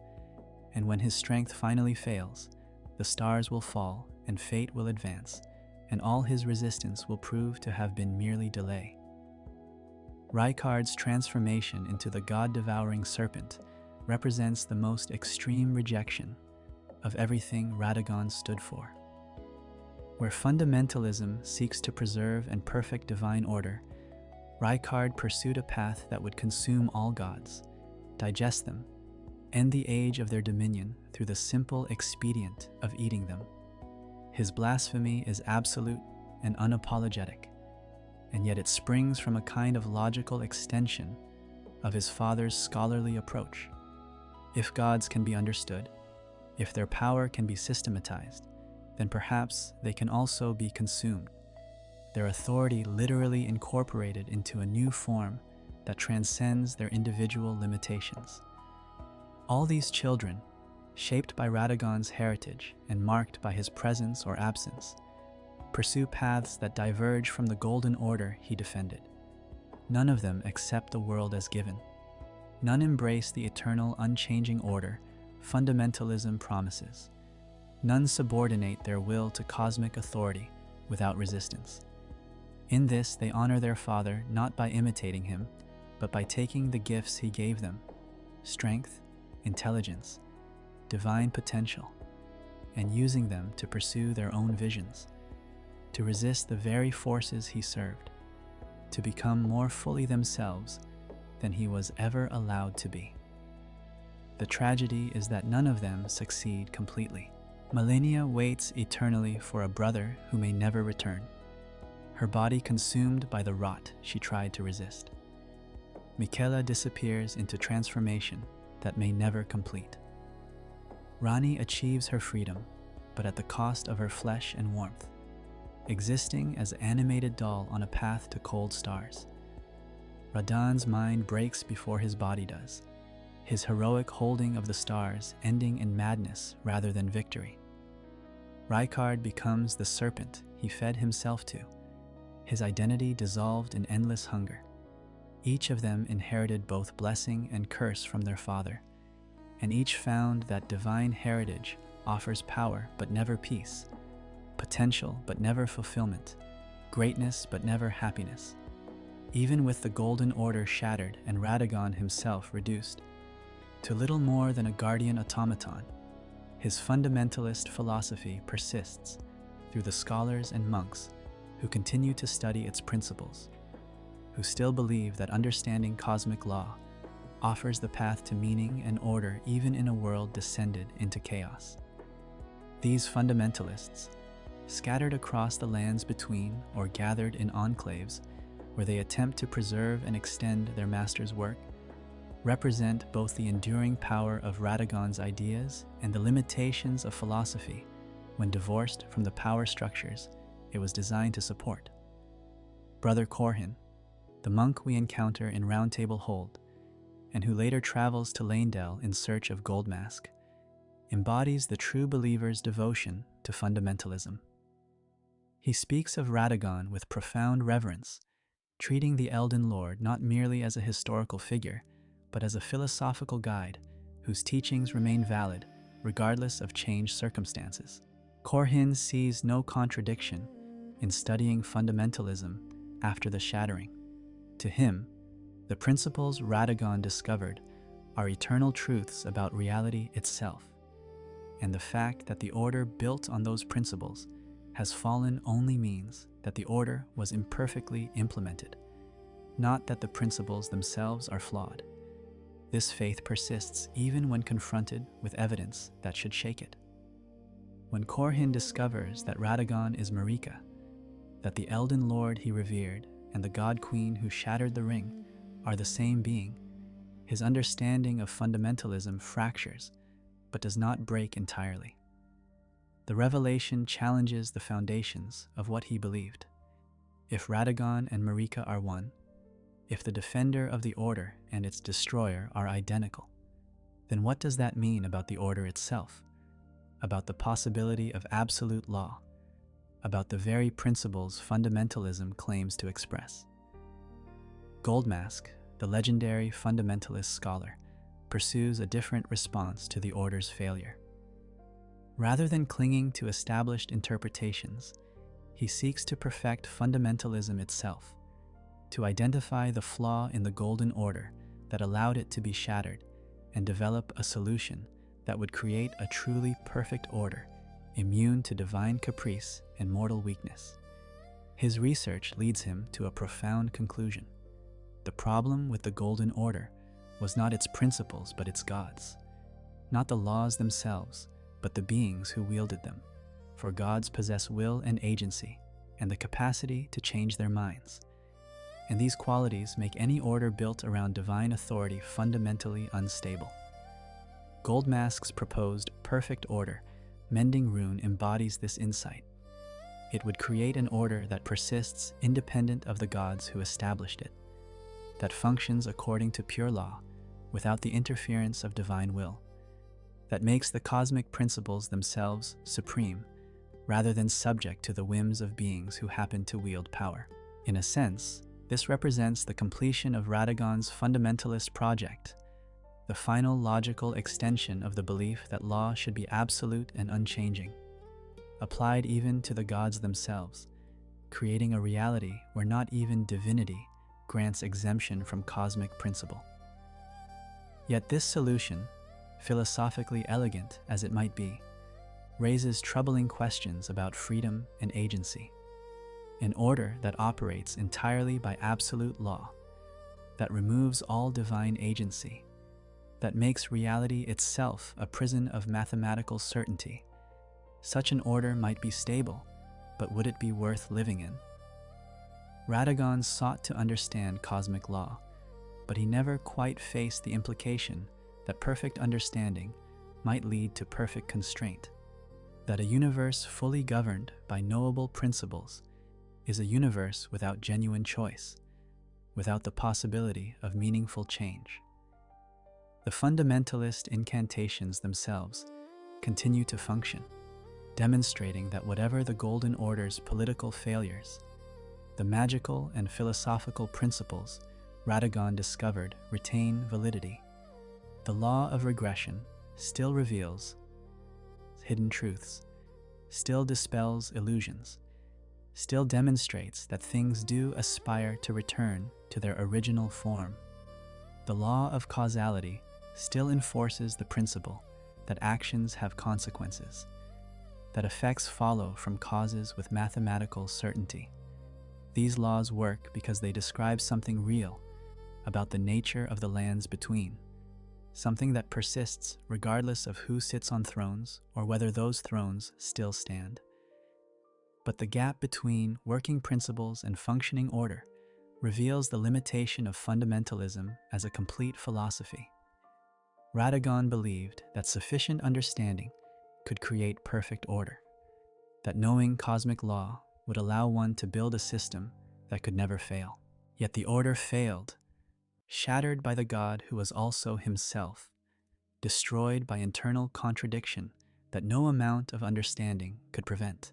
and when his strength finally fails, the stars will fall and fate will advance, and all his resistance will prove to have been merely delay. Rykard's transformation into the god-devouring serpent represents the most extreme rejection of everything Radagon stood for. Where fundamentalism seeks to preserve and perfect divine order, Rykard pursued a path that would consume all gods, digest them, end the age of their dominion through the simple expedient of eating them. His blasphemy is absolute and unapologetic, and yet it springs from a kind of logical extension of his father's scholarly approach. If gods can be understood, if their power can be systematized, then perhaps they can also be consumed, their authority literally incorporated into a new form that transcends their individual limitations. All these children, shaped by Radagon's heritage and marked by his presence or absence, pursue paths that diverge from the Golden Order he defended. None of them accept the world as given. None embrace the eternal, unchanging order fundamentalism promises. None subordinate their will to cosmic authority without resistance. In this, they honor their father not by imitating him, but by taking the gifts he gave them: strength, intelligence, divine potential, and using them to pursue their own visions, to resist the very forces he served, to become more fully themselves than he was ever allowed to be. The tragedy is that none of them succeed completely. Malenia waits eternally for a brother who may never return, her body consumed by the rot she tried to resist. Miquella disappears into transformation that may never complete. Ranni achieves her freedom, but at the cost of her flesh and warmth, existing as an animated doll on a path to cold stars. Radahn's mind breaks before his body does, his heroic holding of the stars ending in madness rather than victory. Rykard becomes the serpent he fed himself to, his identity dissolved in endless hunger. Each of them inherited both blessing and curse from their father, and each found that divine heritage offers power but never peace, potential but never fulfillment, greatness but never happiness. Even with the Golden Order shattered and Radagon himself reduced to little more than a guardian automaton, his fundamentalist philosophy persists through the scholars and monks who continue to study its principles, who still believe that understanding cosmic law offers the path to meaning and order even in a world descended into chaos. These fundamentalists, scattered across the lands between or gathered in enclaves where they attempt to preserve and extend their master's work, represent both the enduring power of Radagon's ideas and the limitations of philosophy when divorced from the power structures it was designed to support. Brother Corhin, the monk we encounter in Round Table Hold, and who later travels to Lanedell in search of Goldmask, embodies the true believer's devotion to fundamentalism. He speaks of Radagon with profound reverence, treating the Elden Lord not merely as a historical figure, but as a philosophical guide whose teachings remain valid regardless of changed circumstances. Corhin sees no contradiction in studying fundamentalism after the shattering. To him, the principles Radagon discovered are eternal truths about reality itself, and the fact that the order built on those principles has fallen only means that the order was imperfectly implemented, not that the principles themselves are flawed. This faith persists even when confronted with evidence that should shake it. When Corhin discovers that Radagon is Marika, that the Elden Lord he revered and the God Queen who shattered the ring are the same being, his understanding of fundamentalism fractures, but does not break entirely. The revelation challenges the foundations of what he believed. If Radagon and Marika are one, if the defender of the order and its destroyer are identical, then what does that mean about the order itself, about the possibility of absolute law, about the very principles fundamentalism claims to express? Goldmask, the legendary fundamentalist scholar, pursues a different response to the order's failure. Rather than clinging to established interpretations, he seeks to perfect fundamentalism itself, to identify the flaw in the Golden Order that allowed it to be shattered, and develop a solution that would create a truly perfect order, immune to divine caprice and mortal weakness. His research leads him to a profound conclusion. The problem with the Golden Order was not its principles but its gods. Not the laws themselves, but the beings who wielded them. For gods possess will and agency, and the capacity to change their minds. And these qualities make any order built around divine authority fundamentally unstable. Goldmask's proposed perfect order, Mending Rune, embodies this insight. It would create an order that persists independent of the gods who established it, that functions according to pure law, without the interference of divine will, that makes the cosmic principles themselves supreme, rather than subject to the whims of beings who happen to wield power. In a sense, this represents the completion of Radagon's fundamentalist project, the final logical extension of the belief that law should be absolute and unchanging, applied even to the gods themselves, creating a reality where not even divinity grants exemption from cosmic principle. Yet this solution, philosophically elegant as it might be, raises troubling questions about freedom and agency. An order that operates entirely by absolute law, that removes all divine agency, that makes reality itself a prison of mathematical certainty. Such an order might be stable, but would it be worth living in? Radagon sought to understand cosmic law, but he never quite faced the implication that perfect understanding might lead to perfect constraint, that a universe fully governed by knowable principles is a universe without genuine choice, without the possibility of meaningful change. The fundamentalist incantations themselves continue to function, demonstrating that whatever the Golden Order's political failures, the magical and philosophical principles Radagon discovered retain validity. The law of regression still reveals hidden truths, still dispels illusions, still demonstrates that things do aspire to return to their original form. The law of causality still enforces the principle that actions have consequences, that effects follow from causes with mathematical certainty. These laws work because they describe something real about the nature of the lands between, something that persists regardless of who sits on thrones or whether those thrones still stand. But the gap between working principles and functioning order reveals the limitation of fundamentalism as a complete philosophy. Radagon believed that sufficient understanding could create perfect order, that knowing cosmic law would allow one to build a system that could never fail. Yet the order failed, shattered by the God who was also himself, destroyed by internal contradiction that no amount of understanding could prevent.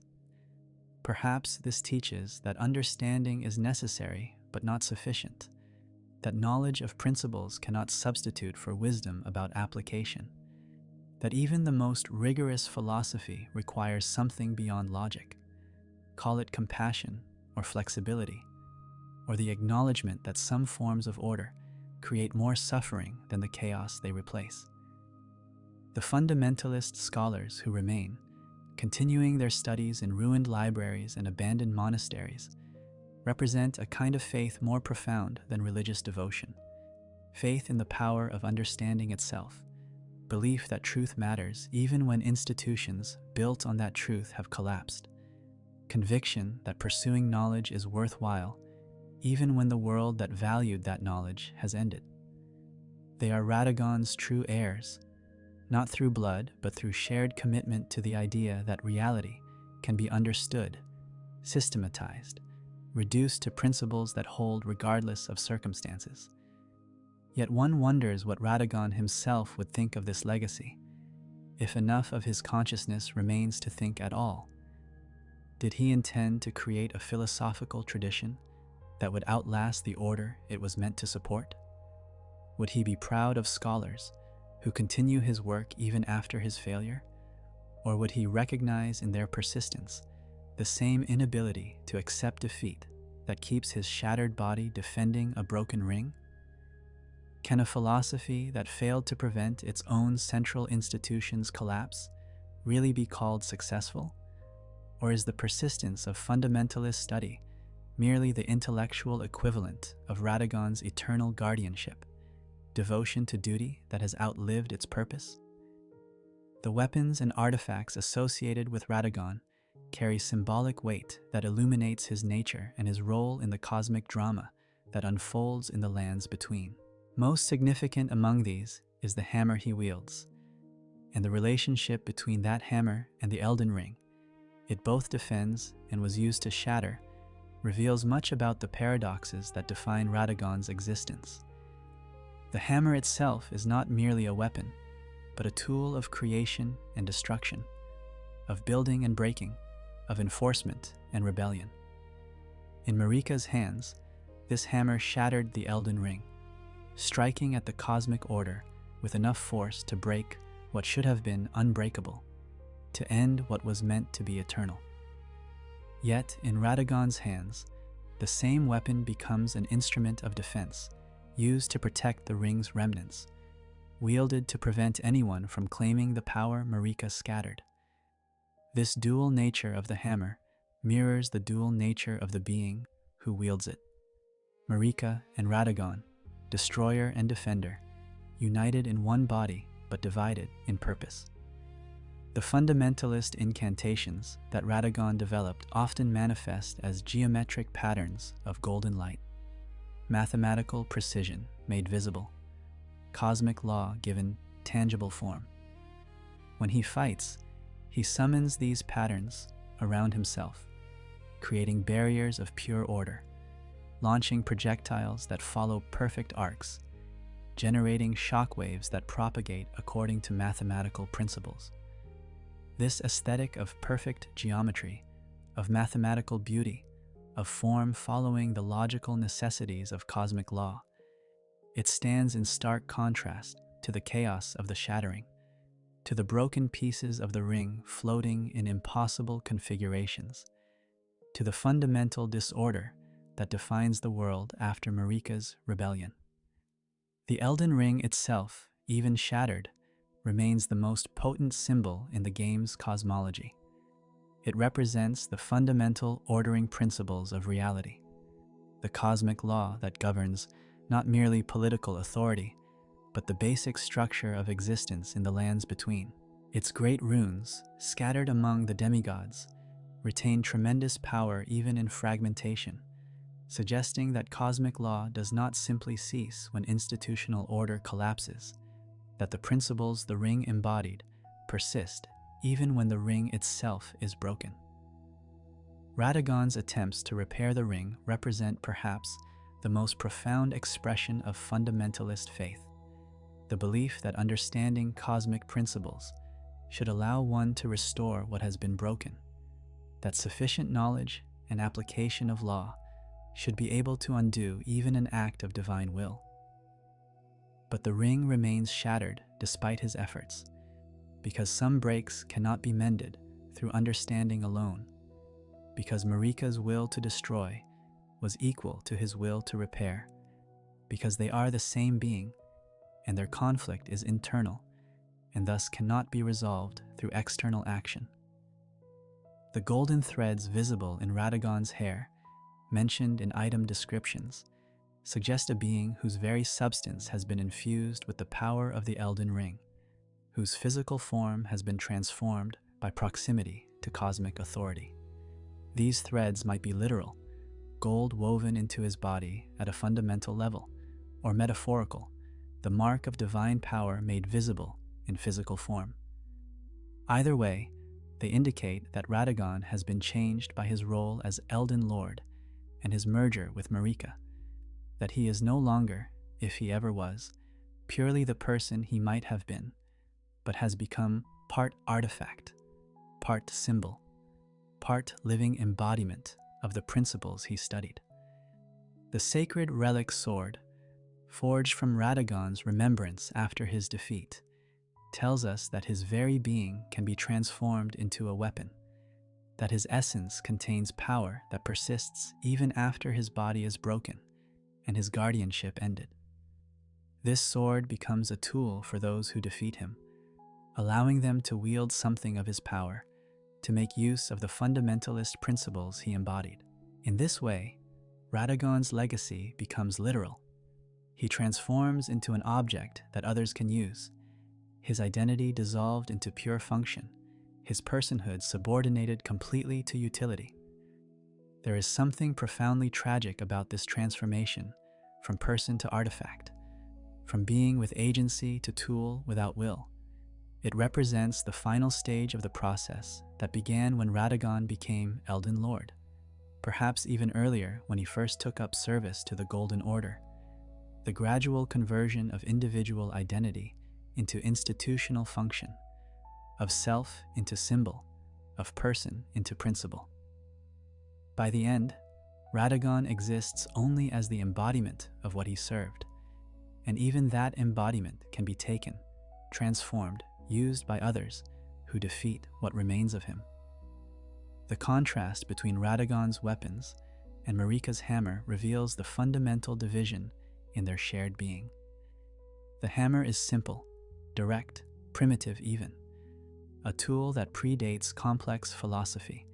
Perhaps this teaches that understanding is necessary but not sufficient, that knowledge of principles cannot substitute for wisdom about application, that even the most rigorous philosophy requires something beyond logic. Call it compassion or flexibility, or the acknowledgement that some forms of order create more suffering than the chaos they replace. The fundamentalist scholars who remain, continuing their studies in ruined libraries and abandoned monasteries, represent a kind of faith more profound than religious devotion, faith in the power of understanding itself, belief that truth matters even when institutions built on that truth have collapsed, conviction that pursuing knowledge is worthwhile even when the world that valued that knowledge has ended. They are Radagon's true heirs, not through blood, but through shared commitment to the idea that reality can be understood, systematized, reduced to principles that hold regardless of circumstances. Yet one wonders what Radagon himself would think of this legacy, if enough of his consciousness remains to think at all. Did he intend to create a philosophical tradition that would outlast the order it was meant to support? Would he be proud of scholars who continue his work even after his failure? Or would he recognize in their persistence the same inability to accept defeat that keeps his shattered body defending a broken ring? Can a philosophy that failed to prevent its own central institution's collapse really be called successful? Or is the persistence of fundamentalist study merely the intellectual equivalent of Radagon's eternal guardianship, devotion to duty that has outlived its purpose? The weapons and artifacts associated with Radagon carry symbolic weight that illuminates his nature and his role in the cosmic drama that unfolds in the lands between. Most significant among these is the hammer he wields, and the relationship between that hammer and the Elden Ring. It both defends and was used to shatter, reveals much about the paradoxes that define Radagon's existence. The hammer itself is not merely a weapon, but a tool of creation and destruction, of building and breaking, of enforcement and rebellion. In Marika's hands, this hammer shattered the Elden Ring, striking at the cosmic order with enough force to break what should have been unbreakable, to end what was meant to be eternal. Yet, in Radagon's hands, the same weapon becomes an instrument of defense, used to protect the ring's remnants, wielded to prevent anyone from claiming the power Marika scattered. This dual nature of the hammer mirrors the dual nature of the being who wields it. Marika and Radagon, destroyer and defender, united in one body but divided in purpose. The fundamentalist incantations that Radagon developed often manifest as geometric patterns of golden light, mathematical precision made visible, cosmic law given tangible form. When he fights, he summons these patterns around himself, creating barriers of pure order, launching projectiles that follow perfect arcs, generating shockwaves that propagate according to mathematical principles. This aesthetic of perfect geometry, of mathematical beauty, of form following the logical necessities of cosmic law, it stands in stark contrast to the chaos of the shattering, to the broken pieces of the ring floating in impossible configurations, to the fundamental disorder that defines the world after Marika's rebellion. The Elden Ring itself, even shattered, remains the most potent symbol in the game's cosmology. It represents the fundamental ordering principles of reality, the cosmic law that governs not merely political authority, but the basic structure of existence in the lands between. Its great runes, scattered among the demigods, retain tremendous power even in fragmentation, suggesting that cosmic law does not simply cease when institutional order collapses, that the principles the ring embodied persist even when the ring itself is broken. Radagon's attempts to repair the ring represent perhaps the most profound expression of fundamentalist faith, the belief that understanding cosmic principles should allow one to restore what has been broken, that sufficient knowledge and application of law should be able to undo even an act of divine will. But the ring remains shattered despite his efforts, because some breaks cannot be mended through understanding alone, because Marika's will to destroy was equal to his will to repair, because they are the same being, and their conflict is internal, and thus cannot be resolved through external action. The golden threads visible in Radagon's hair, mentioned in item descriptions, suggest a being whose very substance has been infused with the power of the Elden Ring, whose physical form has been transformed by proximity to cosmic authority. These threads might be literal, gold woven into his body at a fundamental level, or metaphorical, the mark of divine power made visible in physical form. Either way, they indicate that Radagon has been changed by his role as Elden Lord and his merger with Marika, that he is no longer, if he ever was, purely the person he might have been, but has become part artifact, part symbol, part living embodiment of the principles he studied. The sacred relic sword, forged from Radagon's remembrance after his defeat, tells us that his very being can be transformed into a weapon, that his essence contains power that persists even after his body is broken and his guardianship ended. This sword becomes a tool for those who defeat him, allowing them to wield something of his power, to make use of the fundamentalist principles he embodied. In this way, Radagon's legacy becomes literal. He transforms into an object that others can use, his identity dissolved into pure function, his personhood subordinated completely to utility. There is something profoundly tragic about this transformation from person to artifact, from being with agency to tool without will. It represents the final stage of the process that began when Radagon became Elden Lord, perhaps even earlier when he first took up service to the Golden Order. The gradual conversion of individual identity into institutional function, of self into symbol, of person into principle. By the end, Radagon exists only as the embodiment of what he served, and even that embodiment can be taken, transformed, used by others who defeat what remains of him. The contrast between Radagon's weapons and Marika's hammer reveals the fundamental division in their shared being. The hammer is simple, direct, primitive even, a tool that predates complex philosophy,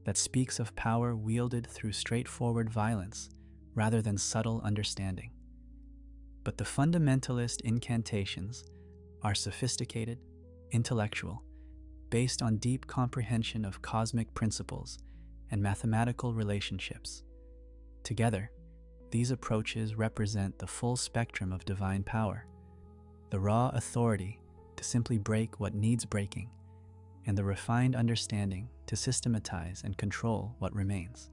that speaks of power wielded through straightforward violence rather than subtle understanding. But the fundamentalist incantations are sophisticated, intellectual, based on deep comprehension of cosmic principles and mathematical relationships. Together, these approaches represent the full spectrum of divine power, the raw authority to simply break what needs breaking, and the refined understanding to systematize and control what remains.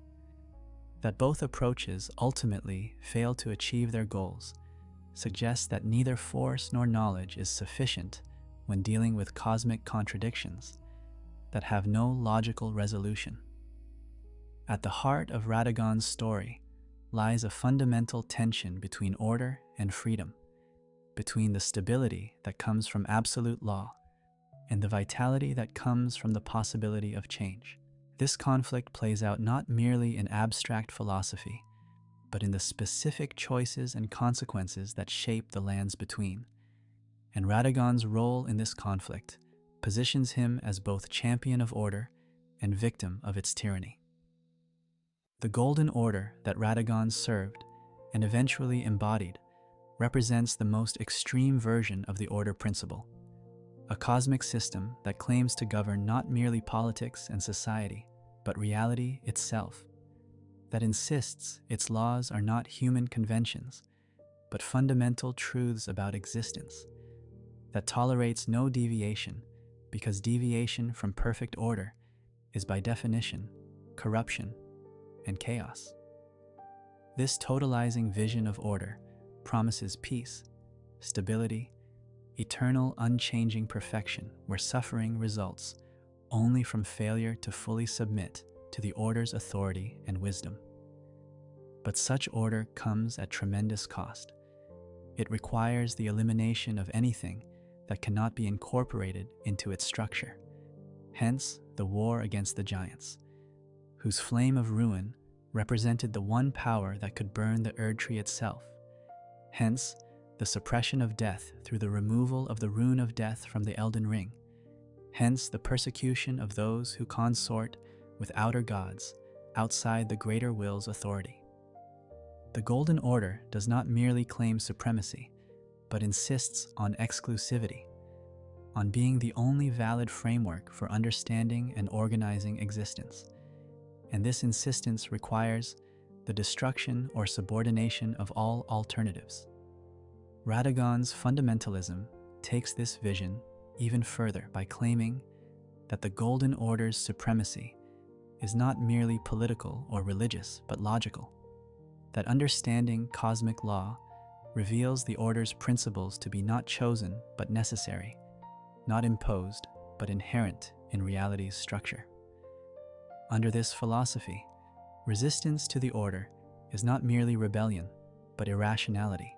That both approaches ultimately fail to achieve their goals suggests that neither force nor knowledge is sufficient when dealing with cosmic contradictions that have no logical resolution. At the heart of Radagon's story lies a fundamental tension between order and freedom, between the stability that comes from absolute law and the vitality that comes from the possibility of change. This conflict plays out not merely in abstract philosophy, but in the specific choices and consequences that shape the lands between. And Radagon's role in this conflict positions him as both champion of order and victim of its tyranny. The Golden Order that Radagon served and eventually embodied represents the most extreme version of the order principle, a cosmic system that claims to govern not merely politics and society, but reality itself, that insists its laws are not human conventions, but fundamental truths about existence, that tolerates no deviation because deviation from perfect order is by definition corruption and chaos. This totalizing vision of order promises peace, stability, eternal unchanging perfection where suffering results only from failure to fully submit to the order's authority and wisdom. But such order comes at tremendous cost. It requires the elimination of anything that cannot be incorporated into its structure. Hence, the war against the giants, whose flame of ruin represented the one power that could burn the Erdtree itself. Hence, the suppression of death through the removal of the rune of death from the Elden Ring. Hence, the persecution of those who consort with outer gods outside the greater will's authority. The Golden Order does not merely claim supremacy, but insists on exclusivity, on being the only valid framework for understanding and organizing existence. And this insistence requires the destruction or subordination of all alternatives. Radagon's fundamentalism takes this vision even further by claiming that the Golden Order's supremacy is not merely political or religious, but logical, that understanding cosmic law reveals the Order's principles to be not chosen but necessary, not imposed but inherent in reality's structure. Under this philosophy, resistance to the Order is not merely rebellion, but irrationality,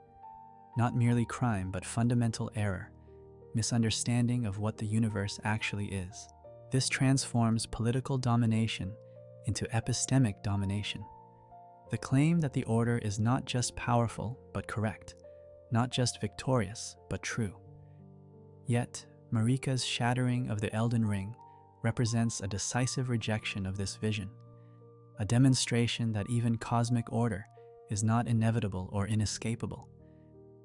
not merely crime, but fundamental error, misunderstanding of what the universe actually is. This transforms political domination into epistemic domination. The claim that the Order is not just powerful, but correct, not just victorious, but true. Yet, Marika's shattering of the Elden Ring represents a decisive rejection of this vision, a demonstration that even cosmic order is not inevitable or inescapable,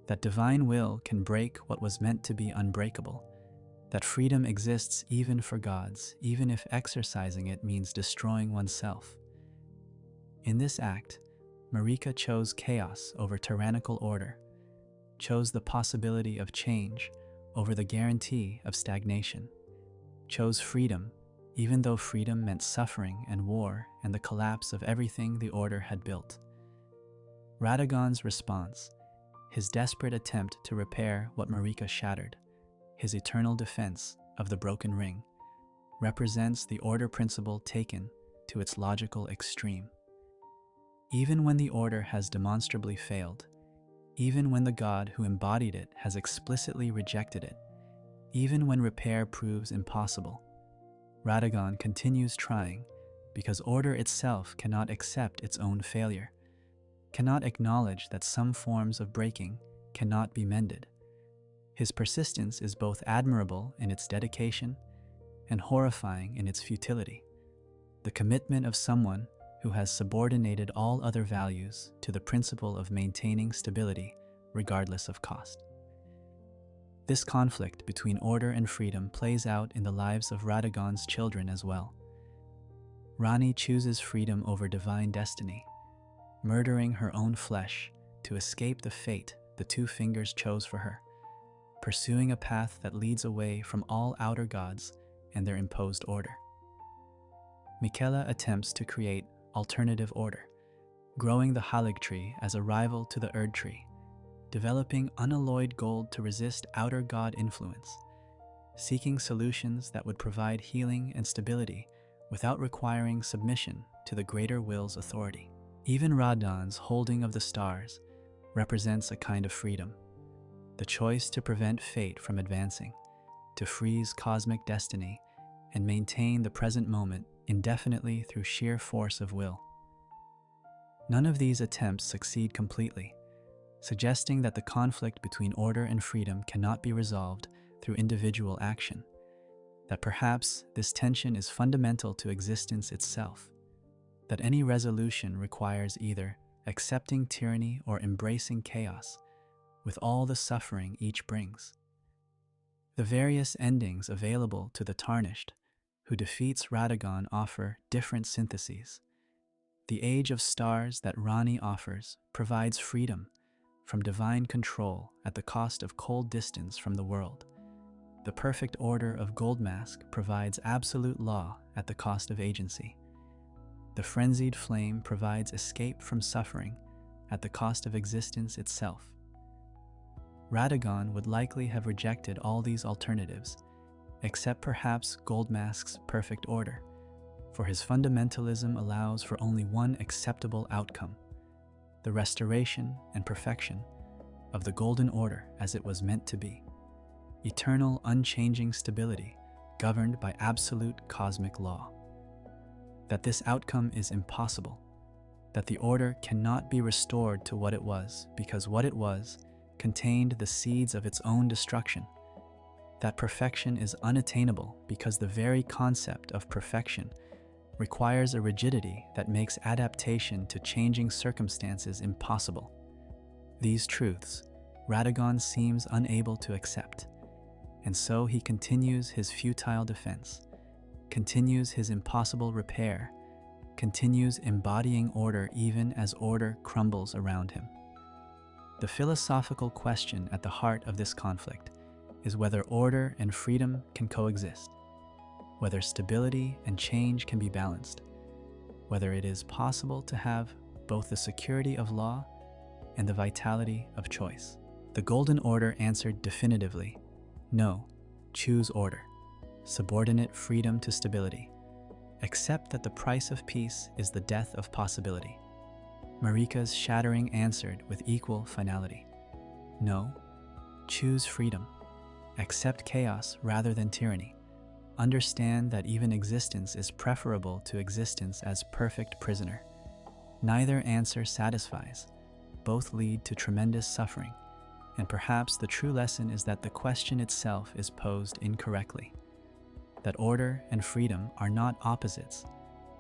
that divine will can break what was meant to be unbreakable, that freedom exists even for gods, even if exercising it means destroying oneself. In this act, Marika chose chaos over tyrannical order, chose the possibility of change over the guarantee of stagnation, chose freedom even though freedom meant suffering and war and the collapse of everything the order had built. Radagon's response, his desperate attempt to repair what Marika shattered, his eternal defense of the broken ring, represents the order principle taken to its logical extreme. Even when the order has demonstrably failed, even when the god who embodied it has explicitly rejected it, even when repair proves impossible, Radagon continues trying because order itself cannot accept its own failure, cannot acknowledge that some forms of breaking cannot be mended. His persistence is both admirable in its dedication and horrifying in its futility, the commitment of someone who has subordinated all other values to the principle of maintaining stability regardless of cost. This conflict between order and freedom plays out in the lives of Radagon's children as well. Ranni chooses freedom over divine destiny, murdering her own flesh to escape the fate the Two Fingers chose for her, pursuing a path that leads away from all outer gods and their imposed order. Miquella attempts to create alternative order, growing the Erdtree as a rival to the Erdtree, developing unalloyed gold to resist outer god influence, seeking solutions that would provide healing and stability without requiring submission to the greater will's authority. Even Radahn's holding of the stars represents a kind of freedom, the choice to prevent fate from advancing, to freeze cosmic destiny and maintain the present moment indefinitely through sheer force of will. None of these attempts succeed completely, suggesting that the conflict between order and freedom cannot be resolved through individual action, that perhaps this tension is fundamental to existence itself, that any resolution requires either accepting tyranny or embracing chaos, with all the suffering each brings. The various endings available to the Tarnished, who defeats Radagon, offer different syntheses. The Age of Stars that Ranni offers provides freedom from divine control at the cost of cold distance from the world. The Perfect Order of Goldmask provides absolute law at the cost of agency. The Frenzied Flame provides escape from suffering at the cost of existence itself. Radagon would likely have rejected all these alternatives, except perhaps Goldmask's Perfect Order, for his fundamentalism allows for only one acceptable outcome: the restoration and perfection of the Golden Order as it was meant to be, eternal, unchanging stability governed by absolute cosmic law. That this outcome is impossible, that the order cannot be restored to what it was because what it was contained the seeds of its own destruction, that perfection is unattainable because the very concept of perfection requires a rigidity that makes adaptation to changing circumstances impossible. These truths Radagon seems unable to accept, and so he continues his futile defense, continues his impossible repair, continues embodying order even as order crumbles around him. The philosophical question at the heart of this conflict is whether order and freedom can coexist, whether stability and change can be balanced, whether it is possible to have both the security of law and the vitality of choice. The Golden Order answered definitively, no, choose order, subordinate freedom to stability, accept that the price of peace is the death of possibility. Marika's shattering answered with equal finality, no, choose freedom, accept chaos rather than tyranny, understand that even existence is preferable to existence as perfect prisoner. Neither answer satisfies, both lead to tremendous suffering, and perhaps the true lesson is that the question itself is posed incorrectly, that order and freedom are not opposites,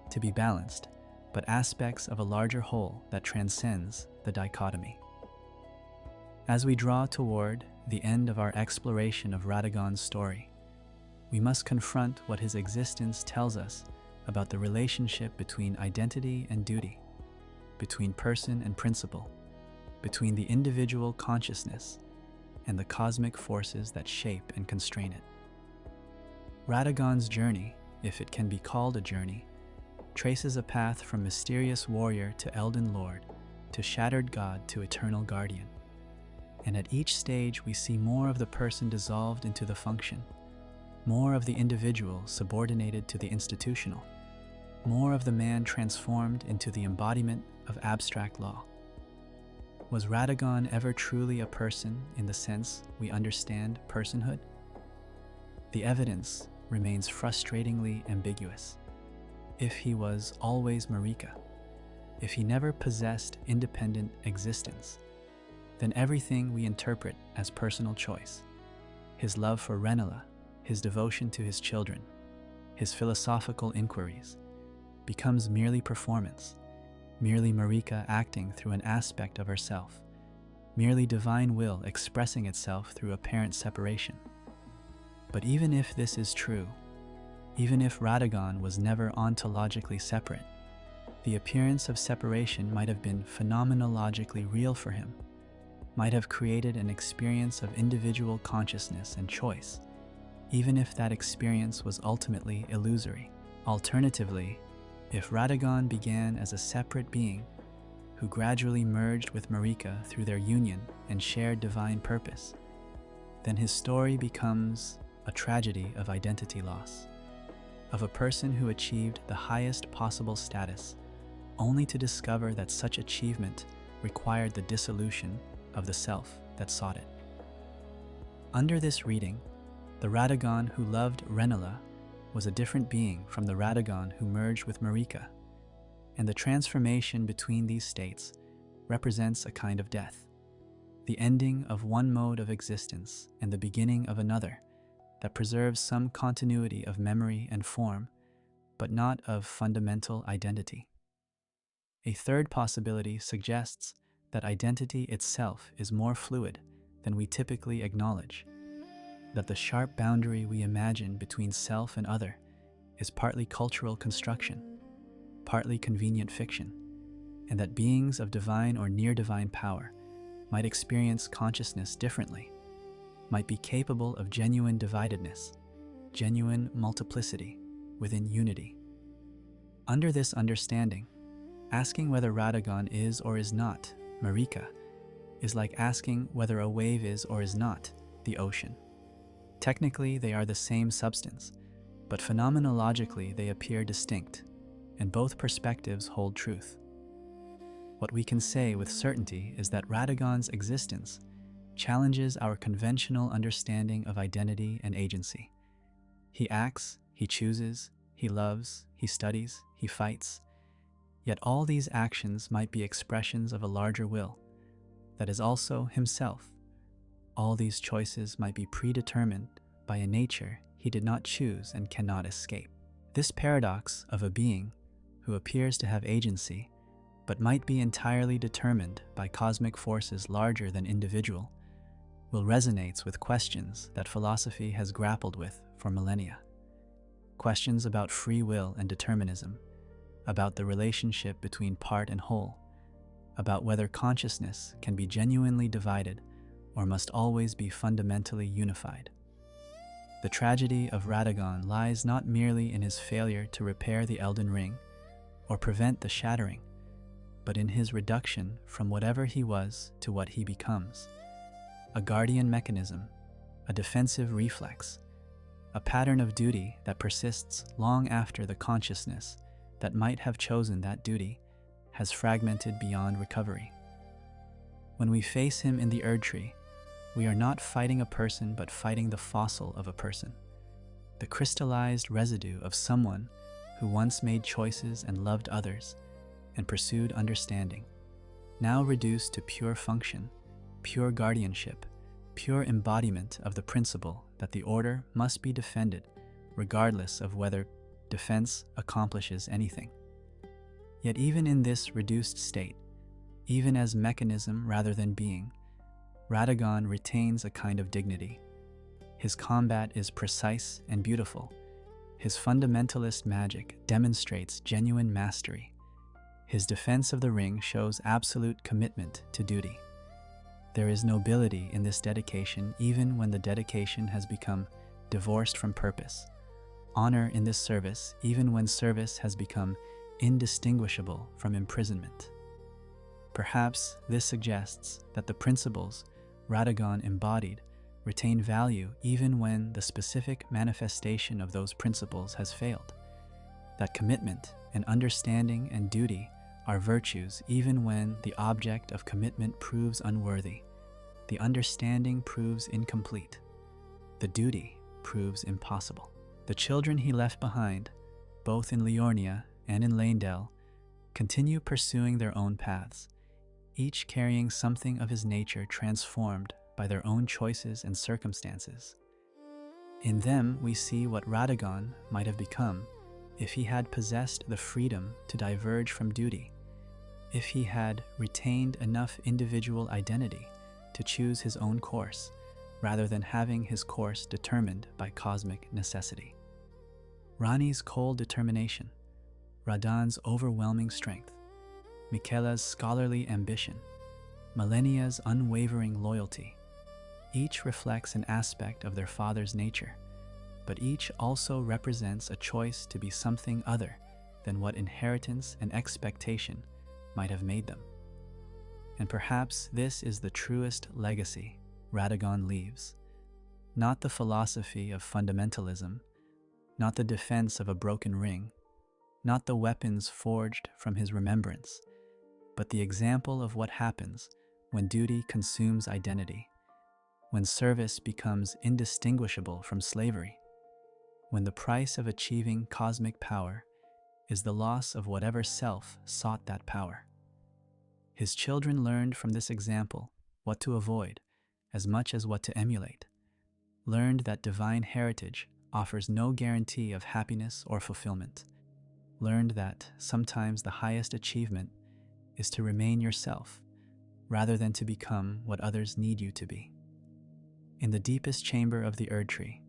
to be balanced, but aspects of a larger whole that transcends the dichotomy. As we draw toward the end of our exploration of Radagon's story, we must confront what his existence tells us about the relationship between identity and duty, between person and principle, between the individual consciousness and the cosmic forces that shape and constrain it. Radagon's journey, if it can be called a journey, traces a path from mysterious warrior to Elden Lord, to shattered god to eternal guardian. And at each stage we see more of the person dissolved into the function, more of the individual subordinated to the institutional, more of the man transformed into the embodiment of abstract law. Was Radagon ever truly a person in the sense we understand personhood? The evidence remains frustratingly ambiguous. If he was always Marika, if he never possessed independent existence, then everything we interpret as personal choice, his love for Rennala, his devotion to his children, his philosophical inquiries, becomes merely performance, merely Marika acting through an aspect of herself, merely divine will expressing itself through apparent separation. But even if this is true, even if Radagon was never ontologically separate, the appearance of separation might have been phenomenologically real for him, might have created an experience of individual consciousness and choice, even if that experience was ultimately illusory. Alternatively, if Radagon began as a separate being who gradually merged with Marika through their union and shared divine purpose, then his story becomes a tragedy of identity loss, of a person who achieved the highest possible status, only to discover that such achievement required the dissolution of the self that sought it. Under this reading, the Radagon who loved Rennala was a different being from the Radagon who merged with Marika, and the transformation between these states represents a kind of death, the ending of one mode of existence and the beginning of another that preserves some continuity of memory and form, but not of fundamental identity. A third possibility suggests that identity itself is more fluid than we typically acknowledge, that the sharp boundary we imagine between self and other is partly cultural construction, partly convenient fiction, and that beings of divine or near-divine power might experience consciousness differently, might be capable of genuine dividedness, genuine multiplicity within unity. Under this understanding, asking whether Radagon is or is not Marika is like asking whether a wave is or is not the ocean. Technically, they are the same substance, but phenomenologically they appear distinct, and both perspectives hold truth. What we can say with certainty is that Radagon's existence challenges our conventional understanding of identity and agency. He acts, he chooses, he loves, he studies, he fights, yet all these actions might be expressions of a larger will that is also himself. All these choices might be predetermined by a nature he did not choose and cannot escape. This paradox of a being who appears to have agency but might be entirely determined by cosmic forces larger than individual will resonate with questions that philosophy has grappled with for millennia. Questions about free will and determinism, about the relationship between part and whole, about whether consciousness can be genuinely divided or must always be fundamentally unified. The tragedy of Radagon lies not merely in his failure to repair the Elden Ring or prevent the shattering, but in his reduction from whatever he was to what he becomes. A guardian mechanism, a defensive reflex, a pattern of duty that persists long after the consciousness that might have chosen that duty has fragmented beyond recovery. When we face him in the Erdtree, we are not fighting a person but fighting the fossil of a person, the crystallized residue of someone who once made choices and loved others and pursued understanding, now reduced to pure function, pure guardianship, pure embodiment of the principle that the order must be defended regardless of whether defense accomplishes anything. Yet even in this reduced state, even as mechanism rather than being, Radagon retains a kind of dignity. His combat is precise and beautiful. His fundamentalist magic demonstrates genuine mastery. His defense of the ring shows absolute commitment to duty. There is nobility in this dedication even when the dedication has become divorced from purpose. Honor in this service even when service has become indistinguishable from imprisonment. Perhaps this suggests that the principles Radagon embodied retain value even when the specific manifestation of those principles has failed. That commitment and understanding and duty are virtues even when the object of commitment proves unworthy, the understanding proves incomplete, the duty proves impossible. The children he left behind, both in Liurnia and in Leyndell, continue pursuing their own paths, each carrying something of his nature transformed by their own choices and circumstances. In them we see what Radagon might have become if he had possessed the freedom to diverge from duty, if he had retained enough individual identity to choose his own course, rather than having his course determined by cosmic necessity. Ranni's cold determination, Radahn's overwhelming strength, Miquella's scholarly ambition, Malenia's unwavering loyalty, each reflects an aspect of their father's nature, but each also represents a choice to be something other than what inheritance and expectation might have made them. And perhaps this is the truest legacy Radagon leaves. Not the philosophy of fundamentalism, not the defense of a broken ring, not the weapons forged from his remembrance, but the example of what happens when duty consumes identity, when service becomes indistinguishable from slavery, when the price of achieving cosmic power is the loss of whatever self sought that power. His children learned from this example what to avoid as much as what to emulate, learned that divine heritage offers no guarantee of happiness or fulfillment, learned that sometimes the highest achievement is to remain yourself rather than to become what others need you to be. In the deepest chamber of the Erdtree,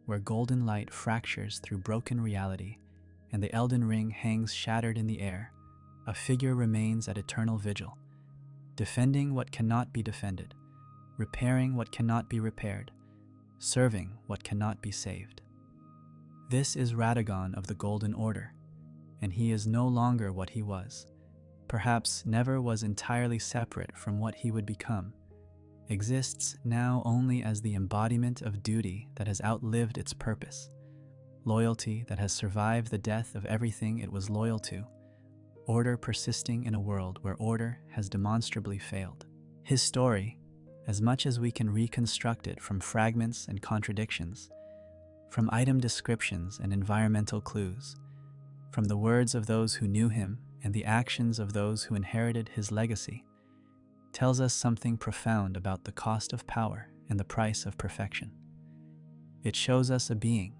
where golden light fractures through broken reality and the Elden Ring hangs shattered in the air, a figure remains at eternal vigil, defending what cannot be defended, repairing what cannot be repaired, serving what cannot be saved. This is Radagon of the Golden Order, and he is no longer what he was, perhaps never was entirely separate from what he would become, exists now only as the embodiment of duty that has outlived its purpose, loyalty that has survived the death of everything it was loyal to, order persisting in a world where order has demonstrably failed. His story, as much as we can reconstruct it from fragments and contradictions, from item descriptions and environmental clues, from the words of those who knew him and the actions of those who inherited his legacy, tells us something profound about the cost of power and the price of perfection. It shows us a being,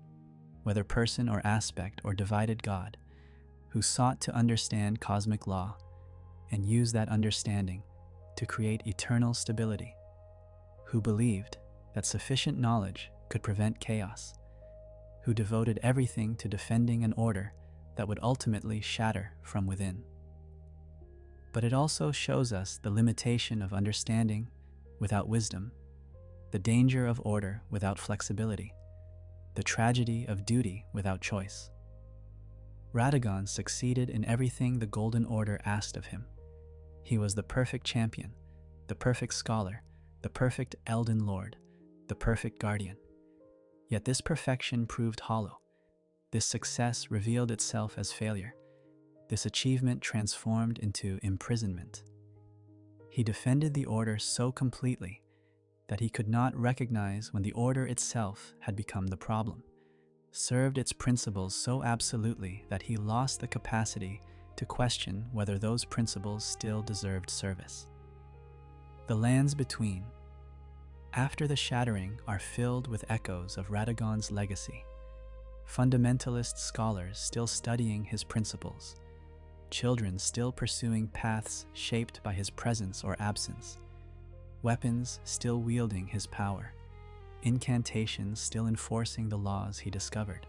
whether person or aspect or divided God, who sought to understand cosmic law and use that understanding to create eternal stability, who believed that sufficient knowledge could prevent chaos, who devoted everything to defending an order that would ultimately shatter from within. But it also shows us the limitation of understanding without wisdom, the danger of order without flexibility, the tragedy of duty without choice. Radagon succeeded in everything the Golden Order asked of him. He was the perfect champion, the perfect scholar, the perfect Elden Lord, the perfect guardian. Yet this perfection proved hollow. This success revealed itself as failure. This achievement transformed into imprisonment. He defended the order so completely that he could not recognize when the order itself had become the problem, served its principles so absolutely that he lost the capacity to question whether those principles still deserved service. The lands between, after the shattering, are filled with echoes of Radagon's legacy, fundamentalist scholars still studying his principles, children still pursuing paths shaped by his presence or absence, weapons still wielding his power, incantations still enforcing the laws he discovered.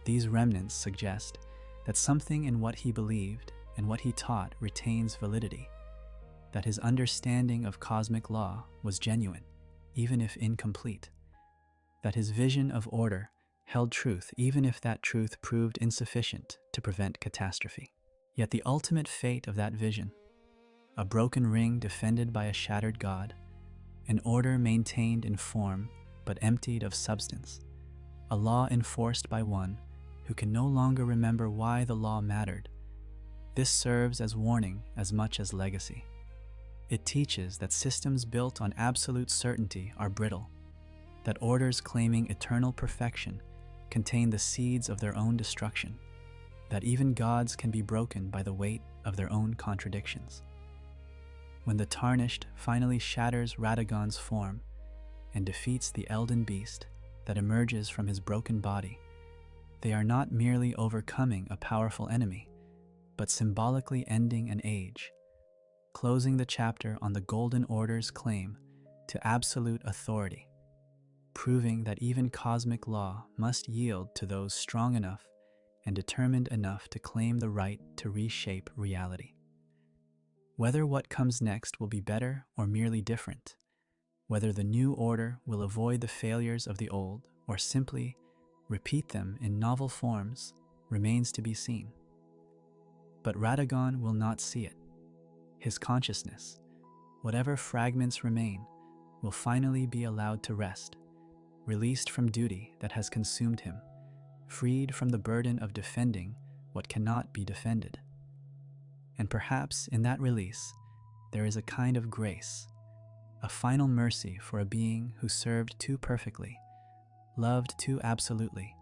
These remnants suggest that something in what he believed and what he taught retains validity, that his understanding of cosmic law was genuine, even if incomplete, that his vision of order held truth even if that truth proved insufficient to prevent catastrophe. Yet the ultimate fate of that vision, a broken ring defended by a shattered god, an order maintained in form but emptied of substance, a law enforced by one who can no longer remember why the law mattered. This serves as warning as much as legacy. It teaches that systems built on absolute certainty are brittle, that orders claiming eternal perfection contain the seeds of their own destruction, that even gods can be broken by the weight of their own contradictions. When the Tarnished finally shatters Radagon's form and defeats the Elden Beast that emerges from his broken body, they are not merely overcoming a powerful enemy, but symbolically ending an age, closing the chapter on the Golden Order's claim to absolute authority, proving that even cosmic law must yield to those strong enough and determined enough to claim the right to reshape reality. Whether what comes next will be better or merely different, whether the new order will avoid the failures of the old or simply repeat them in novel forms, remains to be seen. But Radagon will not see it. His consciousness, whatever fragments remain, will finally be allowed to rest, released from duty that has consumed him, freed from the burden of defending what cannot be defended. And perhaps in that release, there is a kind of grace, a final mercy for a being who served too perfectly, loved too absolutely,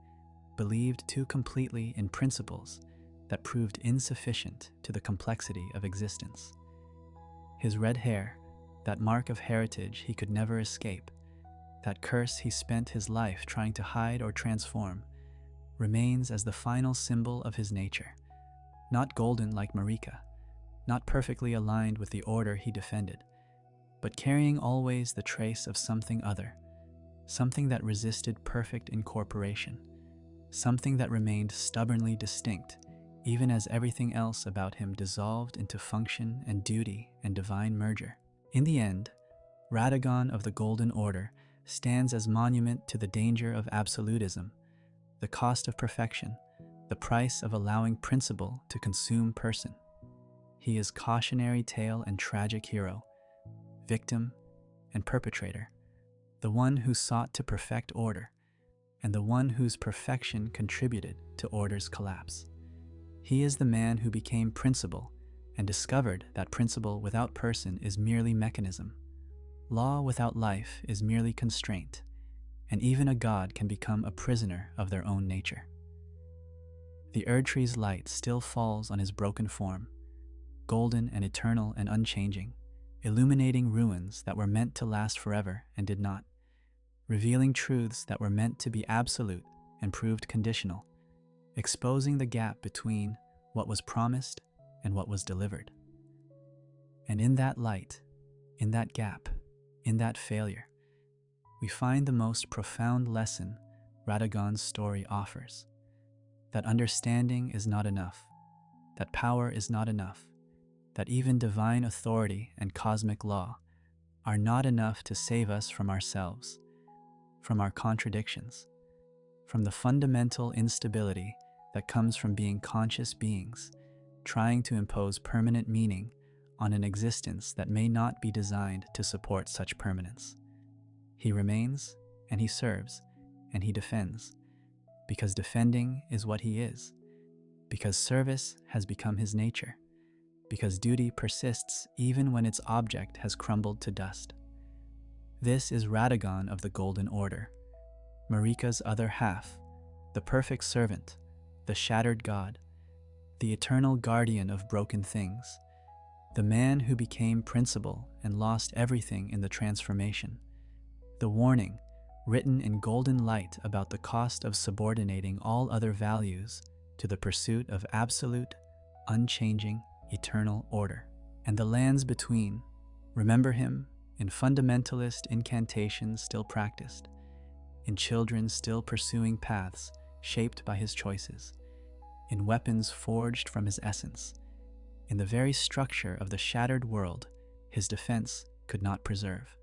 believed too completely in principles that proved insufficient to the complexity of existence. His red hair, that mark of heritage he could never escape, that curse he spent his life trying to hide or transform, remains as the final symbol of his nature, not golden like Marika, not perfectly aligned with the order he defended, but carrying always the trace of something other, something that resisted perfect incorporation, something that remained stubbornly distinct, even as everything else about him dissolved into function and duty and divine merger. In the end, Radagon of the Golden Order stands as monument to the danger of absolutism, the cost of perfection, the price of allowing principle to consume person. He is cautionary tale and tragic hero, victim and perpetrator, the one who sought to perfect order, and the one whose perfection contributed to order's collapse. He is the man who became principle and discovered that principle without person is merely mechanism. Law without life is merely constraint, and even a god can become a prisoner of their own nature. The Erdtree's light still falls on his broken form, golden and eternal and unchanging, illuminating ruins that were meant to last forever and did not, revealing truths that were meant to be absolute and proved conditional, exposing the gap between what was promised and what was delivered. And in that light, in that gap, in that failure, we find the most profound lesson Radagon's story offers: that understanding is not enough, that power is not enough, that even divine authority and cosmic law are not enough to save us from ourselves, from our contradictions, from the fundamental instability that comes from being conscious beings, trying to impose permanent meaning on an existence that may not be designed to support such permanence. He remains, and he serves, and he defends, because defending is what he is, because service has become his nature, because duty persists even when its object has crumbled to dust. This is Radagon of the Golden Order, Marika's other half, the perfect servant, the shattered god, the eternal guardian of broken things, the man who became principle and lost everything in the transformation, the warning written in golden light about the cost of subordinating all other values to the pursuit of absolute, unchanging, eternal order. And the lands between, remember him in fundamentalist incantations still practiced, in children still pursuing paths shaped by his choices, in weapons forged from his essence, in the very structure of the shattered world his defense could not preserve.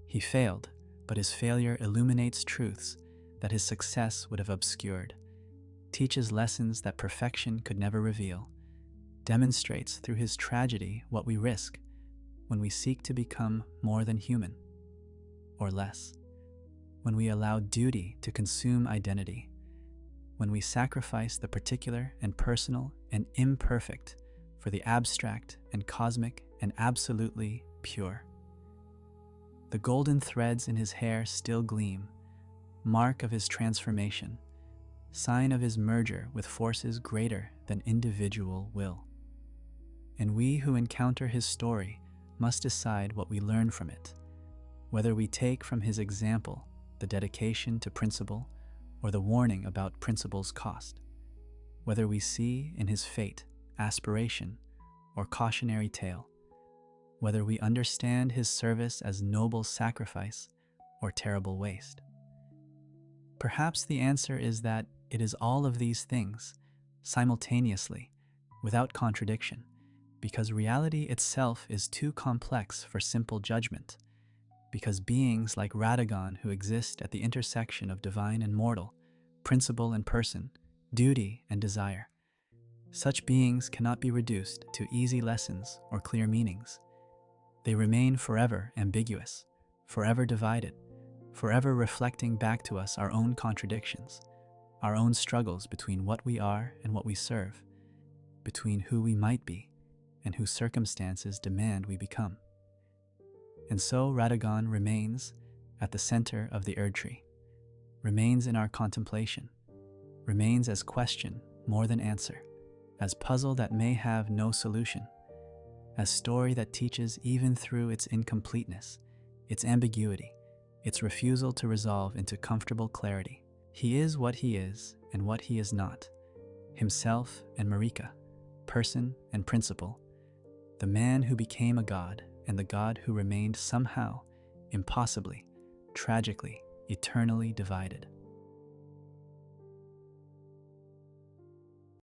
He failed, but his failure illuminates truths that his success would have obscured, teaches lessons that perfection could never reveal, demonstrates through his tragedy what we risk when we seek to become more than human, or less, when we allow duty to consume identity, when we sacrifice the particular and personal and imperfect for the abstract and cosmic and absolutely pure. The golden threads in his hair still gleam, mark of his transformation, sign of his merger with forces greater than individual will. And we who encounter his story must decide what we learn from it, whether we take from his example the dedication to principle or the warning about principle's cost, whether we see in his fate aspiration or cautionary tale, whether we understand his service as noble sacrifice or terrible waste. Perhaps the answer is that it is all of these things, simultaneously, without contradiction, because reality itself is too complex for simple judgment, because beings like Radagon who exist at the intersection of divine and mortal, principle and person, duty and desire, such beings cannot be reduced to easy lessons or clear meanings. They remain forever ambiguous, forever divided, forever reflecting back to us our own contradictions, our own struggles between what we are and what we serve, between who we might be and who circumstances demand we become. And so Radagon remains at the center of the Erdtree, remains in our contemplation, remains as question more than answer, as puzzle that may have no solution, as story that teaches even through its incompleteness, its ambiguity, its refusal to resolve into comfortable clarity. He is what he is and what he is not, himself and Marika, person and principle, the man who became a god and the god who remained somehow, impossibly, tragically, eternally divided.